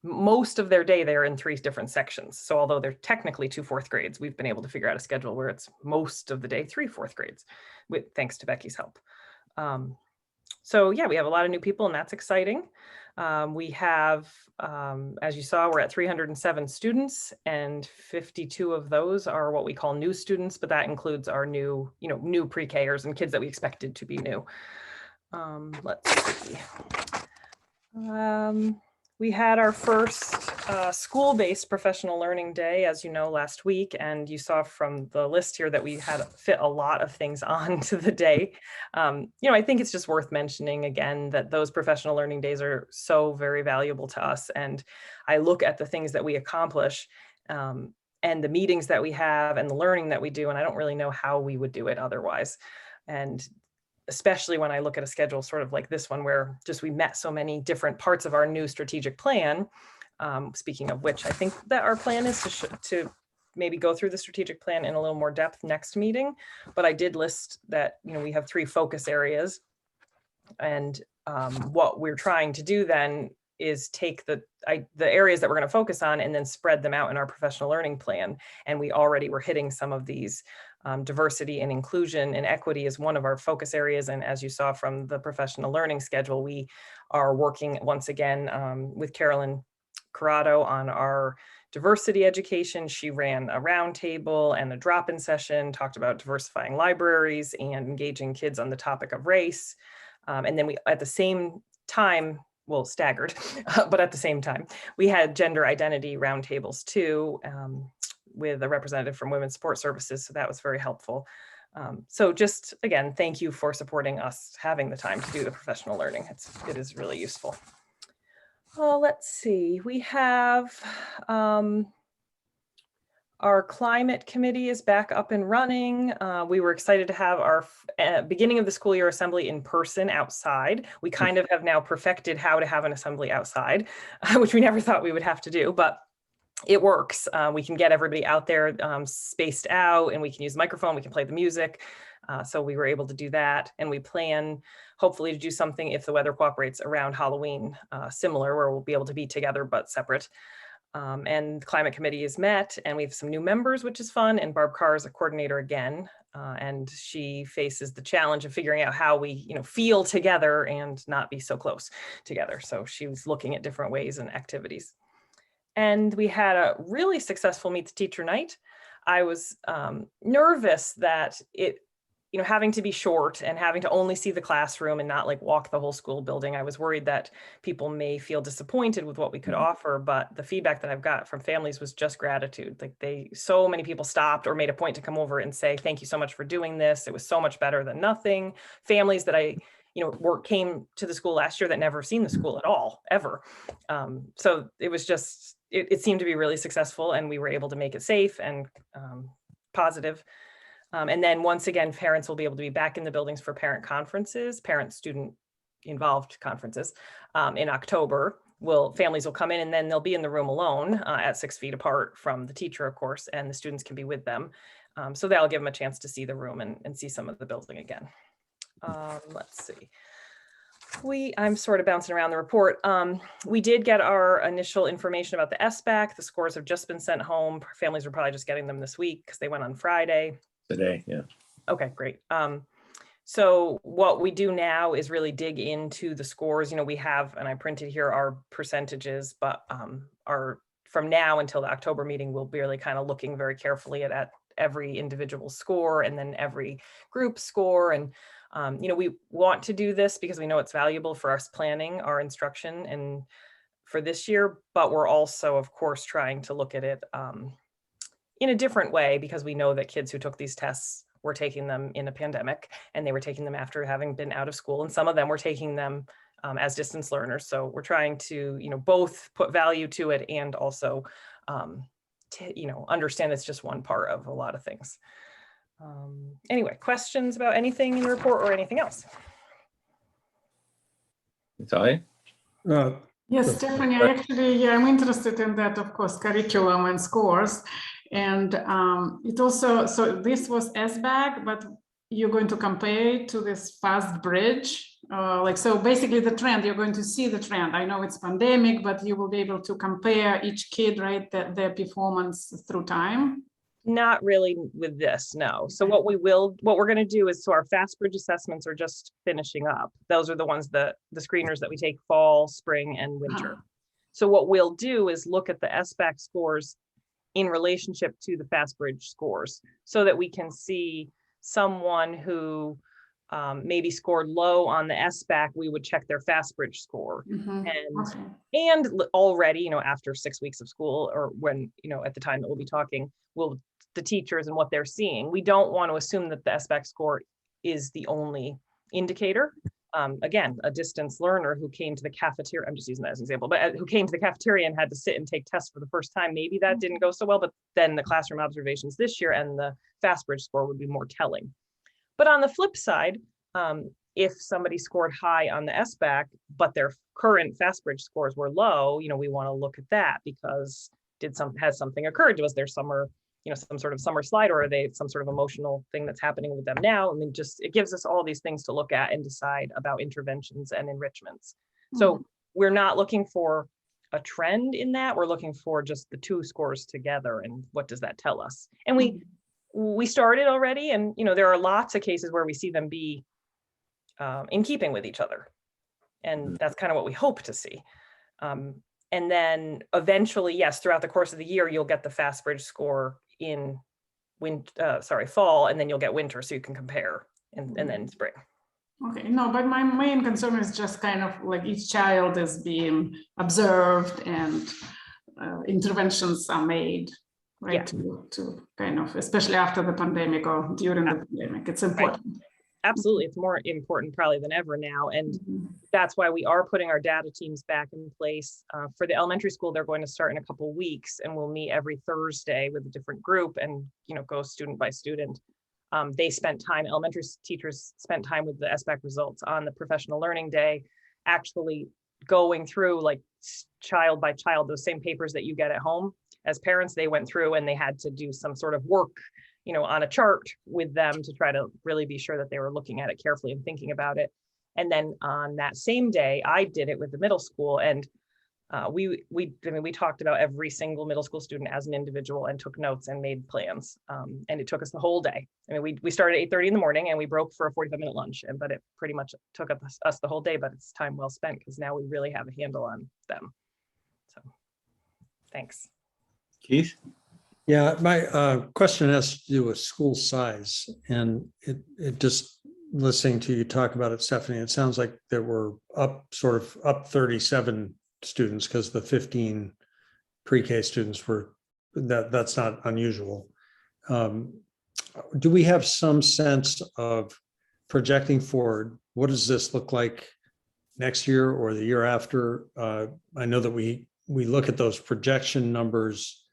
most of their day they're in 3 different sections. So although they're technically 2 4th grades, we've been able to figure out a schedule where it's most of the day 3 4th grades, thanks to Becky's help. So yeah, we have a lot of new people, and that's exciting. We have, as you saw, we're at 307 students, and 52 of those are what we call new students, but that includes our new pre-Kers and kids that we expected to be new. Let's see. We had our first school-based professional learning day, as you know, last week, and you saw from the list here that we had fit a lot of things on to the day. I think it's just worth mentioning again that those professional learning days are so very valuable to us. And I look at the things that we accomplish and the meetings that we have and the learning that we do, and I don't really know how we would do it otherwise. And especially when I look at a schedule sort of like this one, where just we met so many different parts of our new strategic plan. Speaking of which, I think that our plan is to maybe go through the strategic plan in a little more depth next meeting. But I did list that, we have 3 focus areas. And what we're trying to do then is take the areas that we're going to focus on and then spread them out in our professional learning plan. And we already were hitting some of these. Diversity and inclusion and equity is one of our focus areas. And as you saw from the professional learning schedule, we are working once again with Carolyn Corrado on our diversity education. She ran a roundtable and a drop-in session, talked about diversifying libraries and engaging kids on the topic of race. And then we, at the same time, well, staggered, but at the same time, we had gender identity roundtables too, with a representative from Women's Support Services. So that was very helpful. So just, again, thank you for supporting us having the time to do the professional learning. It is really useful. Let's see, we have our climate committee is back up and running. We were excited to have our beginning of the school year assembly in person outside. We kind of have now perfected how to have an assembly outside, which we never thought we would have to do, but it works. We can get everybody out there spaced out, and we can use the microphone, we can play the music. So we were able to do that. And we plan hopefully to do something, if the weather cooperates, around Halloween, similar, where we'll be able to be together but separate. And the climate committee is met, and we have some new members, which is fun. And Barb Carr is a coordinator again, and she faces the challenge of figuring out how we, feel together and not be so close together. So she was looking at different ways and activities. And we had a really successful Meet the Teacher night. I was nervous that having to be short and having to only see the classroom and not like walk the whole school building. I was worried that people may feel disappointed with what we could offer, but the feedback that I've got from families was just gratitude. Like so many people stopped or made a point to come over and say, thank you so much for doing this. It was so much better than nothing. Families that came to the school last year that never seen the school at all, ever. So it was just, it seemed to be really successful, and we were able to make it safe and positive. And then once again, parents will be able to be back in the buildings for parent conferences, parent-student involved conferences in October. Families will come in, and then they'll be in the room alone at 6 feet apart from the teacher, of course, and the students can be with them. So that'll give them a chance to see the room and see some of the building again. Let's see. I'm sort of bouncing around the report. We did get our initial information about the SBAC. The scores have just been sent home. Families are probably just getting them this week because they went on Friday. Today, yeah. Okay, great. So what we do now is really dig into the scores. We have, and I printed here our percentages, but from now until the October meeting, we'll be really kind of looking very carefully at every individual score and then every group score. And we want to do this because we know it's valuable for us planning our instruction and for this year, but we're also, of course, trying to look at it in a different way, because we know that kids who took these tests were taking them in a pandemic, and they were taking them after having been out of school, and some of them were taking them as distance learners. So we're trying to, both put value to it and also, understand it's just one part of a lot of things. Anyway, questions about anything in the report or anything else? Natalia? Yes, Stephanie, I'm interested in that, of course, curriculum and scores. And it also, so this was SBAC, but you're going to compare it to this fast bridge. So basically the trend, you're going to see the trend. I know it's pandemic, but you will be able to compare each kid, right, their performance through time. Not really with this, no. So what we're going to do is, so our fast bridge assessments are just finishing up. Those are the ones the screeners that we take fall, spring, and winter. So what we'll do is look at the SBAC scores in relationship to the fast bridge scores, so that we can see someone who maybe scored low on the SBAC, we would check their fast bridge score. And already, after 6 weeks of school, or when, at the time that we'll be talking, the teachers and what they're seeing. We don't want to assume that the SBAC score is the only indicator. Again, a distance learner who came to the cafeteria, I'm just using that as an example, but who came to the cafeteria and had to sit and take tests for the first time, maybe that didn't go so well, but then the classroom observations this year and the fast bridge score would be more telling. But on the flip side, if somebody scored high on the SBAC, but their current fast bridge scores were low, we want to look at that, because has something occurred? Was their summer some sort of summer slide, or are they some sort of emotional thing that's happening with them now? I mean, just, it gives us all these things to look at and decide about interventions and enrichments. So we're not looking for a trend in that. We're looking for just the two scores together, and what does that tell us? And we started already, and there are lots of cases where we see them be in keeping with each other, and that's kind of what we hope to see. And then eventually, yes, throughout the course of the year, you'll get the FastBridge score in fall, and then you'll get winter, so you can compare, and then spring. Okay, no, but my main concern is just kind of like each child is being observed and interventions are made, right? Yeah. To kind of, especially after the pandemic or during the pandemic, it's important. Absolutely, it's more important probably than ever now, and that's why we are putting our data teams back in place. For the elementary school, they're going to start in a couple of weeks, and we'll meet every Thursday with a different group and go student by student. They spent time, elementary teachers spent time with the SBAC results on the professional learning day, actually going through like child by child, those same papers that you get at home. As parents, they went through and they had to do some sort of work on a chart with them to try to really be sure that they were looking at it carefully and thinking about it. And then on that same day, I did it with the middle school, and we talked about every single middle school student as an individual and took notes and made plans. And it took us the whole day. I mean, we started at 8:30 in the morning and we broke for a 45-minute lunch, but it pretty much took us the whole day, but it's time well spent because now we really have a handle on them. So thanks. Keith? Yeah, my question has to do with school size, and it just listening to you talk about it, Stephanie, it sounds like there were up 37 students because the 15 pre-K students were, that's not unusual. Do we have some sense of projecting forward? What does this look like next year or the year after? I know that we look at those projection numbers.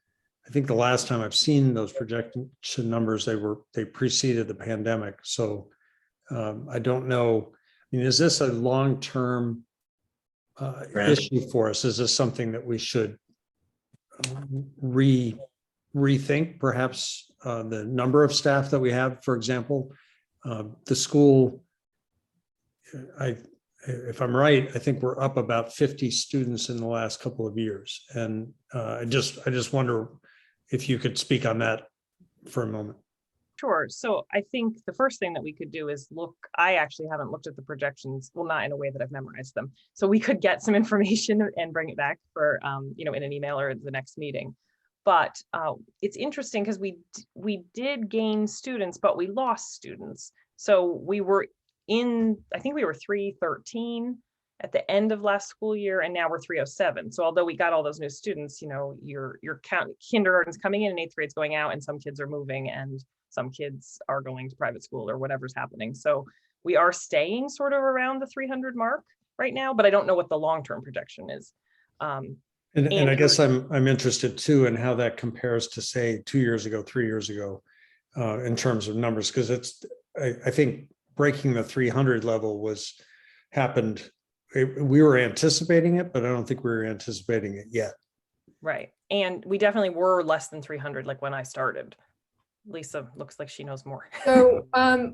I think the last time I've seen those projection numbers, they preceded the pandemic. So I don't know. I mean, is this a long-term issue for us? Is this something that we should rethink, perhaps the number of staff that we have? For example, the school, if I'm right, I think we're up about 50 students in the last couple of years. And I just wonder if you could speak on that for a moment. Sure. So I think the first thing that we could do is look, I actually haven't looked at the projections, well, not in a way that I've memorized them. So we could get some information and bring it back for, in an email or the next meeting. But it's interesting because we did gain students, but we lost students. So we were I think we were 313 at the end of last school year, and now we're 307. So although we got all those new students, your kindergarten's coming in and 8th grade's going out, and some kids are moving and some kids are going to private school or whatever's happening. So we are staying sort of around the 300 mark right now, but I don't know what the long-term projection is. And I guess I'm interested too in how that compares to, say, 2 years ago, 3 years ago, in terms of numbers, because I think breaking the 300 level happened. We were anticipating it, but I don't think we were anticipating it yet. Right. And we definitely were less than 300, like when I started. Lisa looks like she knows more. So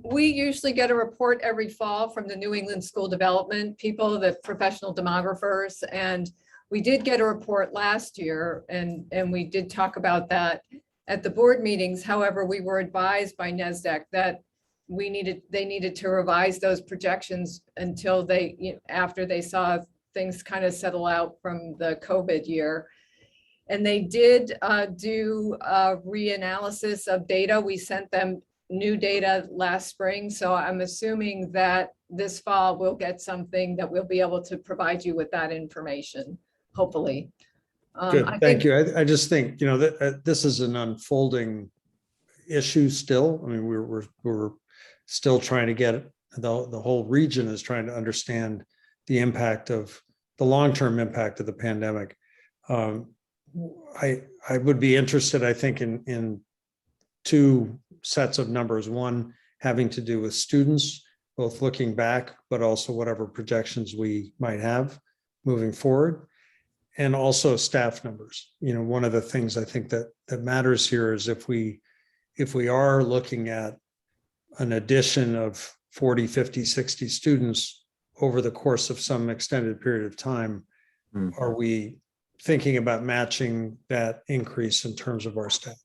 we usually get a report every fall from the New England School Development people, the professional demographers. And we did get a report last year, and we did talk about that at the board meetings. However, we were advised by NESDEC that they needed to revise those projections until after they saw things kind of settle out from the COVID year. And they did do a reanalysis of data. We sent them new data last spring. So I'm assuming that this fall we'll get something that we'll be able to provide you with that information, hopefully. Good, thank you. I just think, that this is an unfolding issue still. I mean, we're still trying to get the whole region is trying to understand the impact of the long-term impact of the pandemic. I would be interested, I think, in two sets of numbers. One having to do with students, both looking back, but also whatever projections we might have moving forward. and also staff numbers. You know, one of the things I think that matters here is if we are looking at an addition of 40, 50, 60 students over the course of some extended period of time, are we thinking about matching that increase in terms of our staff?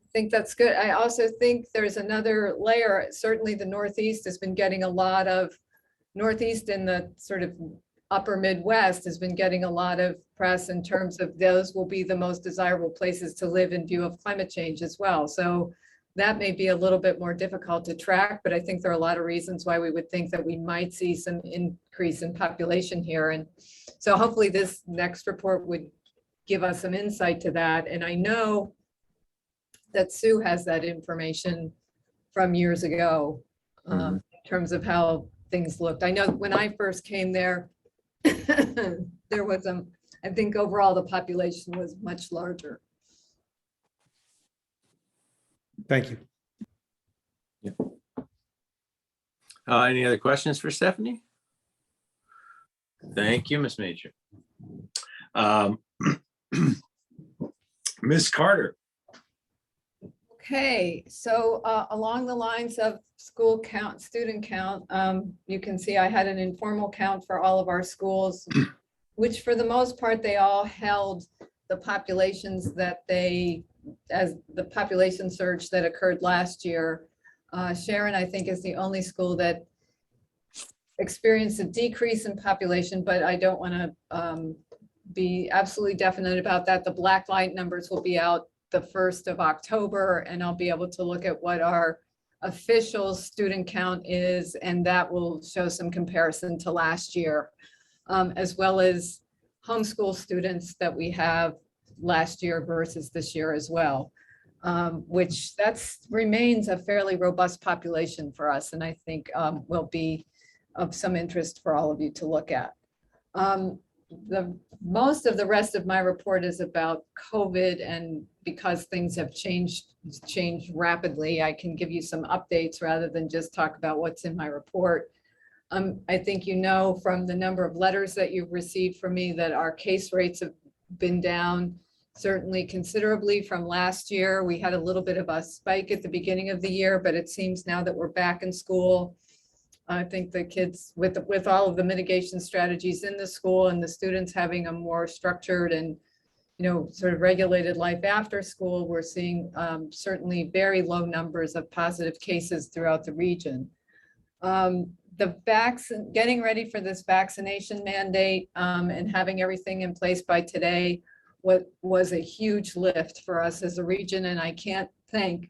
I think that's good. I also think there's another layer. Certainly the Northeast has been getting a lot of, Northeast in the sort of upper Midwest has been getting a lot of press in terms of those will be the most desirable places to live in view of climate change as well. So that may be a little bit more difficult to track, but I think there are a lot of reasons why we would think that we might see some increase in population here. And so hopefully this next report would give us some insight to that. And I know that Sue has that information from years ago in terms of how things looked. I know when I first came there, there was, I think overall the population was much larger. Thank you. Any other questions for Stephanie? Thank you, Ms. Major. Ms. Carter. Okay, so along the lines of school count, student count, you can see I had an informal count for all of our schools, which for the most part, they all held the populations that as the population surge that occurred last year. Sharon, I think, is the only school that experienced a decrease in population, but I don't want to be absolutely definite about that. The black light numbers will be out the 1st of October, and I'll be able to look at what our official student count is, and that will show some comparison to last year, as well as homeschool students that we have last year versus this year as well, which remains a fairly robust population for us, and I think will be of some interest for all of you to look at. Most of the rest of my report is about COVID, and because things have changed rapidly, I can give you some updates rather than just talk about what's in my report. I think you know from the number of letters that you've received from me that our case rates have been down certainly considerably from last year. We had a little bit of a spike at the beginning of the year, but it seems now that we're back in school, I think the kids with all of the mitigation strategies in the school and the students having a more structured and sort of regulated life after school, we're seeing certainly very low numbers of positive cases throughout the region. Getting ready for this vaccination mandate and having everything in place by today was a huge lift for us as a region, and I can't thank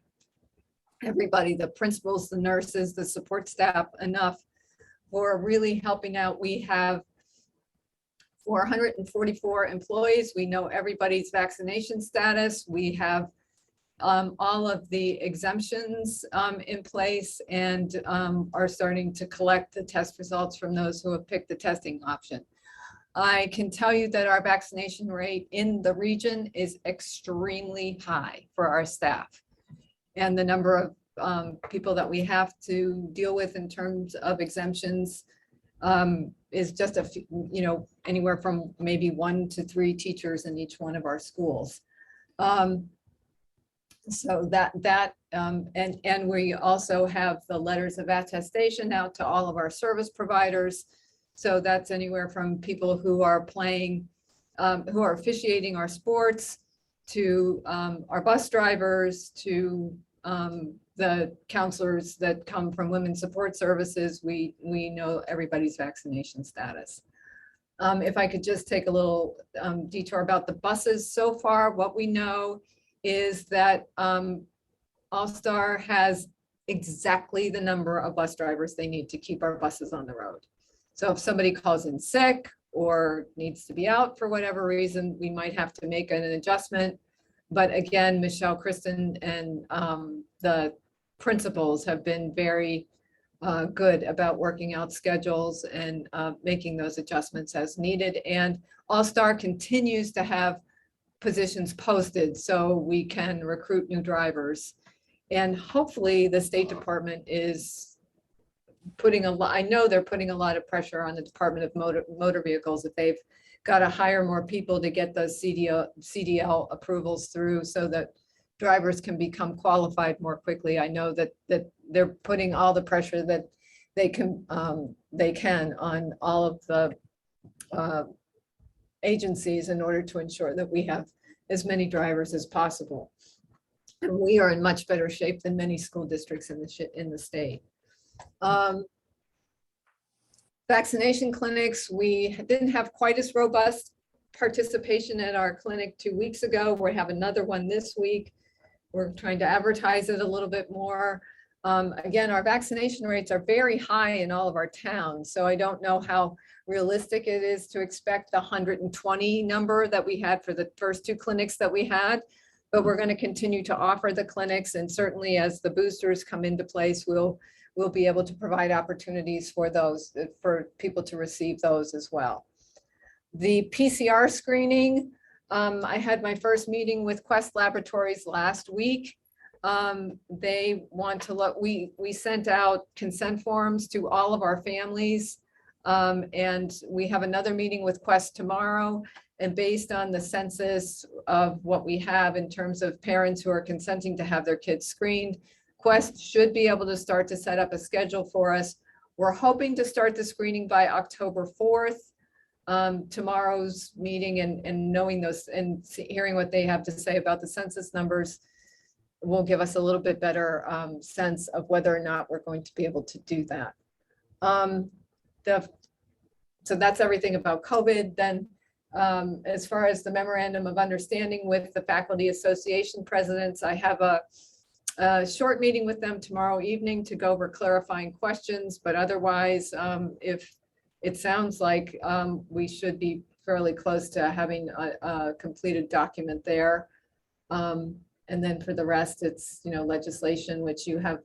everybody, the principals, the nurses, the support staff enough for really helping out. We have 444 employees. We know everybody's vaccination status. We have all of the exemptions in place, and are starting to collect the test results from those who have picked the testing option. I can tell you that our vaccination rate in the region is extremely high for our staff. And the number of people that we have to deal with in terms of exemptions is just anywhere from maybe 1 to 3 teachers in each one of our schools. So and we also have the letters of attestation out to all of our service providers. So that's anywhere from people who are playing, who are officiating our sports, to our bus drivers, to the counselors that come from Women's Support Services. We know everybody's vaccination status. If I could just take a little detour about the buses so far, what we know is that All-Star has exactly the number of bus drivers they need to keep our buses on the road. So if somebody calls in sick or needs to be out for whatever reason, we might have to make an adjustment. But again, Michelle, Kristen, and the principals have been very good about working out schedules and making those adjustments as needed. And All-Star continues to have positions posted so we can recruit new drivers. And hopefully the State Department is putting a lot, I know they're putting a lot of pressure on the Department of Motor Vehicles, that they've got to hire more people to get those CDL approvals through so that drivers can become qualified more quickly. I know that they're putting all the pressure that they can on all of the agencies in order to ensure that we have as many drivers as possible. And we are in much better shape than many school districts in the state. Vaccination clinics, we didn't have quite as robust participation at our clinic 2 weeks ago. We have another one this week. We're trying to advertise it a little bit more. Again, our vaccination rates are very high in all of our towns, so I don't know how realistic it is to expect the 120 number that we had for the first 2 clinics that we had, but we're going to continue to offer the clinics, and certainly as the boosters come into place, we'll be able to provide opportunities for those, for people to receive those as well. The PCR screening, I had my first meeting with Quest Laboratories last week. They want to look, we sent out consent forms to all of our families. And we have another meeting with Quest tomorrow. And based on the census of what we have in terms of parents who are consenting to have their kids screened, Quest should be able to start to set up a schedule for us. We're hoping to start the screening by October 4th. Tomorrow's meeting and knowing those and hearing what they have to say about the census numbers will give us a little bit better sense of whether or not we're going to be able to do that. So that's everything about COVID. Then as far as the memorandum of understanding with the faculty association presidents, I have a short meeting with them tomorrow evening to go over clarifying questions, but otherwise, if it sounds like we should be fairly close to having a completed document there. And then for the rest, it's, legislation, which you have,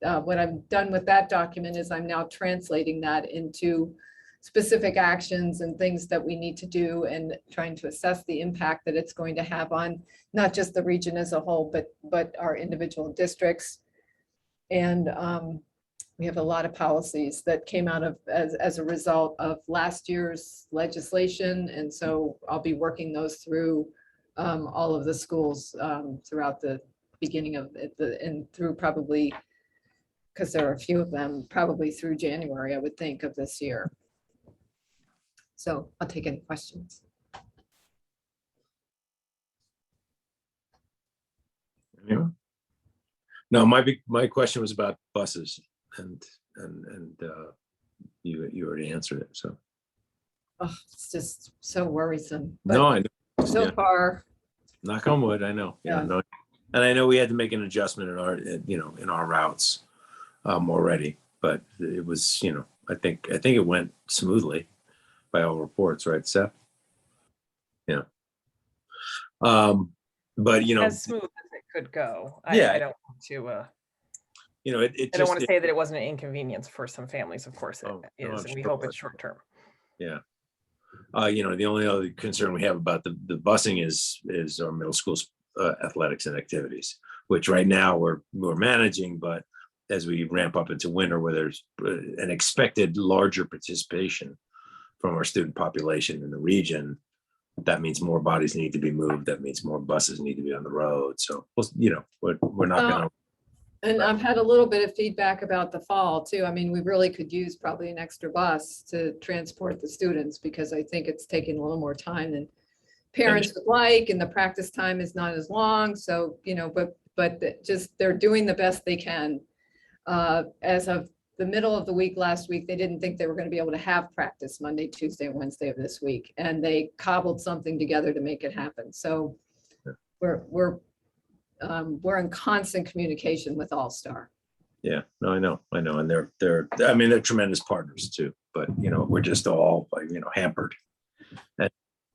what I've done with that document is I'm now translating that into specific actions and things that we need to do and trying to assess the impact that it's going to have on not just the region as a whole, but our individual districts. And we have a lot of policies that came out of as a result of last year's legislation. And so I'll be working those through all of the schools throughout the beginning of it and through probably, because there are a few of them, probably through January, I would think, of this year. So I'll take any questions. Anyone? No, my question was about buses, and you already answered it. So It's just so worrisome. But no, I know. so far, Knock on wood, I know. Yeah, no, and I know we had to make an adjustment in our, in our routes already, but it was, I think it went smoothly by all reports, right, Seth? Yeah. But as smooth as it could go. Yeah. I don't want to. I don't want to say that it wasn't an inconvenience for some families. Of course, it is, and we sure hope it's short term. Yeah. The only other concern we have about the busing is our middle school's athletics and activities, which right now we're managing, but as we ramp up into winter where there's an expected larger participation from our student population in the region, that means more bodies need to be moved. That means more buses need to be on the road. So, we're not going to. And I've had a little bit of feedback about the fall too. I mean, we really could use probably an extra bus to transport the students because I think it's taking a little more time than parents would like, and the practice time is not as long. So, but just they're doing the best they can. As of the middle of the week last week, they didn't think they were going to be able to have practice Monday, Tuesday, and Wednesday of this week, and they cobbled something together to make it happen. So we're in constant communication with All Star. Yeah, no, I know, and they're tremendous partners too. But we're just all hampered, and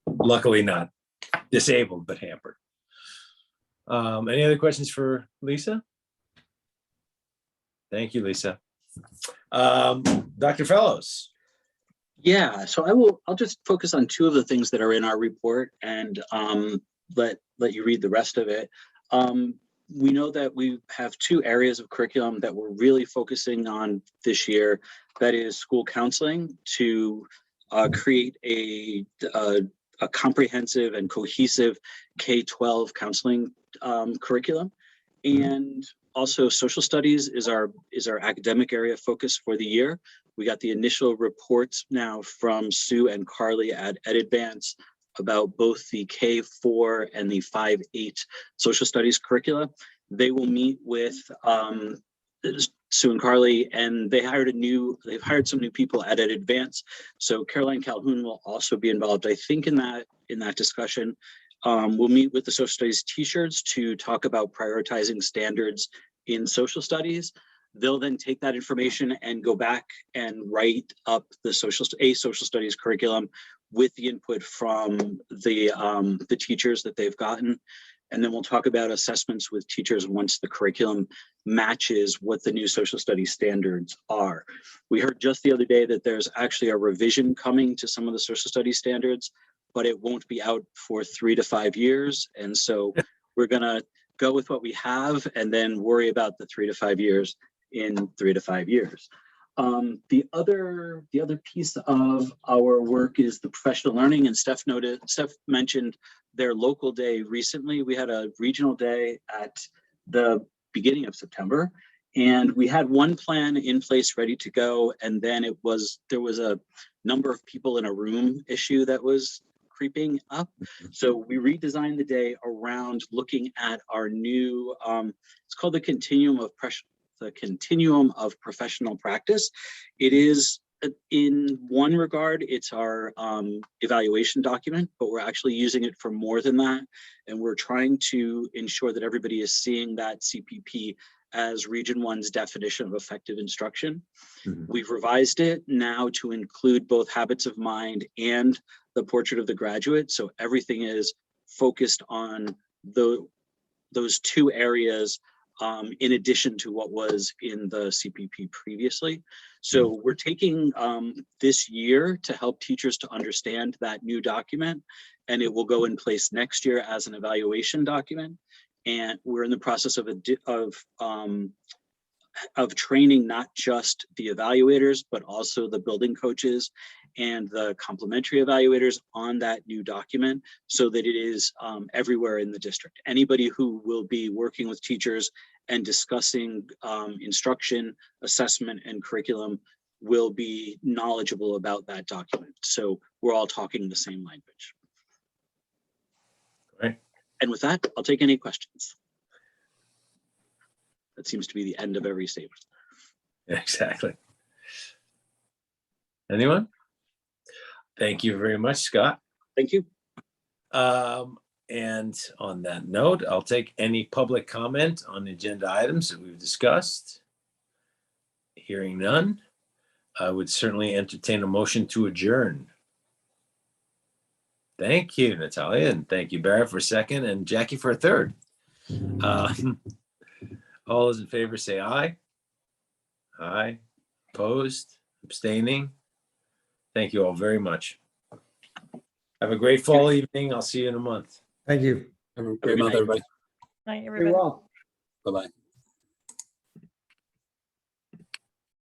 luckily not disabled, but hampered. Any other questions for Lisa? Thank you, Lisa. Dr. Fellows. Yeah, so I'll just focus on 2 of the things that are in our report and let you read the rest of it. we know that we have two areas of curriculum that we're really focusing on this year. That is school counseling to create a comprehensive and cohesive K-12 counseling curriculum. And also social studies is our academic area of focus for the year. We got the initial reports now from Sue and Carly at EdAdvance about both the K-4 and the 5-8 social studies curricula. They will meet with Sue and Carly, and they've hired some new people at EdAdvance. So Caroline Calhoun will also be involved, I think, in that discussion. We'll meet with the social studies teachers to talk about prioritizing standards in social studies. They'll then take that information and go back and write up the social studies curriculum with the input from the teachers that they've gotten. And then we'll talk about assessments with teachers once the curriculum matches what the new social studies standards are. We heard just the other day that there's actually a revision coming to some of the social studies standards, but it won't be out for 3 to 5 years. And so we're gonna go with what we have and then worry about the 3 to 5 years in 3 to 5 years. The other piece of our work is the professional learning, and Steph mentioned their local day recently. We had a regional day at the beginning of September, and we had one plan in place ready to go, and then there was a number of people in a room issue that was creeping up. So we redesigned the day around looking at our new, it's called the Continuum of Professional Practice. It is, in one regard, it's our evaluation document, but we're actually using it for more than that. And we're trying to ensure that everybody is seeing that CPP as Region 1's definition of effective instruction. We've revised it now to include both habits of mind and the portrait of the graduate. So everything is focused on those two areas in addition to what was in the CPP previously. So we're taking this year to help teachers to understand that new document, and it will go in place next year as an evaluation document. And we're in the process of training not just the evaluators, but also the building coaches and the complementary evaluators on that new document so that it is everywhere in the district. Anybody who will be working with teachers and discussing instruction, assessment, and curriculum will be knowledgeable about that document. So we're all talking the same language. Right. And with that, I'll take any questions. That seems to be the end of every statement. Exactly. Anyone? Thank you very much, Scott. Thank you. And on that note, I'll take any public comment on agenda items that we've discussed. Hearing none, I would certainly entertain a motion to adjourn. Thank you, Natalia, and thank you, Barrett, for a second, and Jackie for a third. All those in favor say aye. Aye. Opposed? Abstaining? Thank you all very much. Have a great fall evening. I'll see you in a month. Thank you. Have a great month, everybody. Night, Very everybody. well. Bye-bye.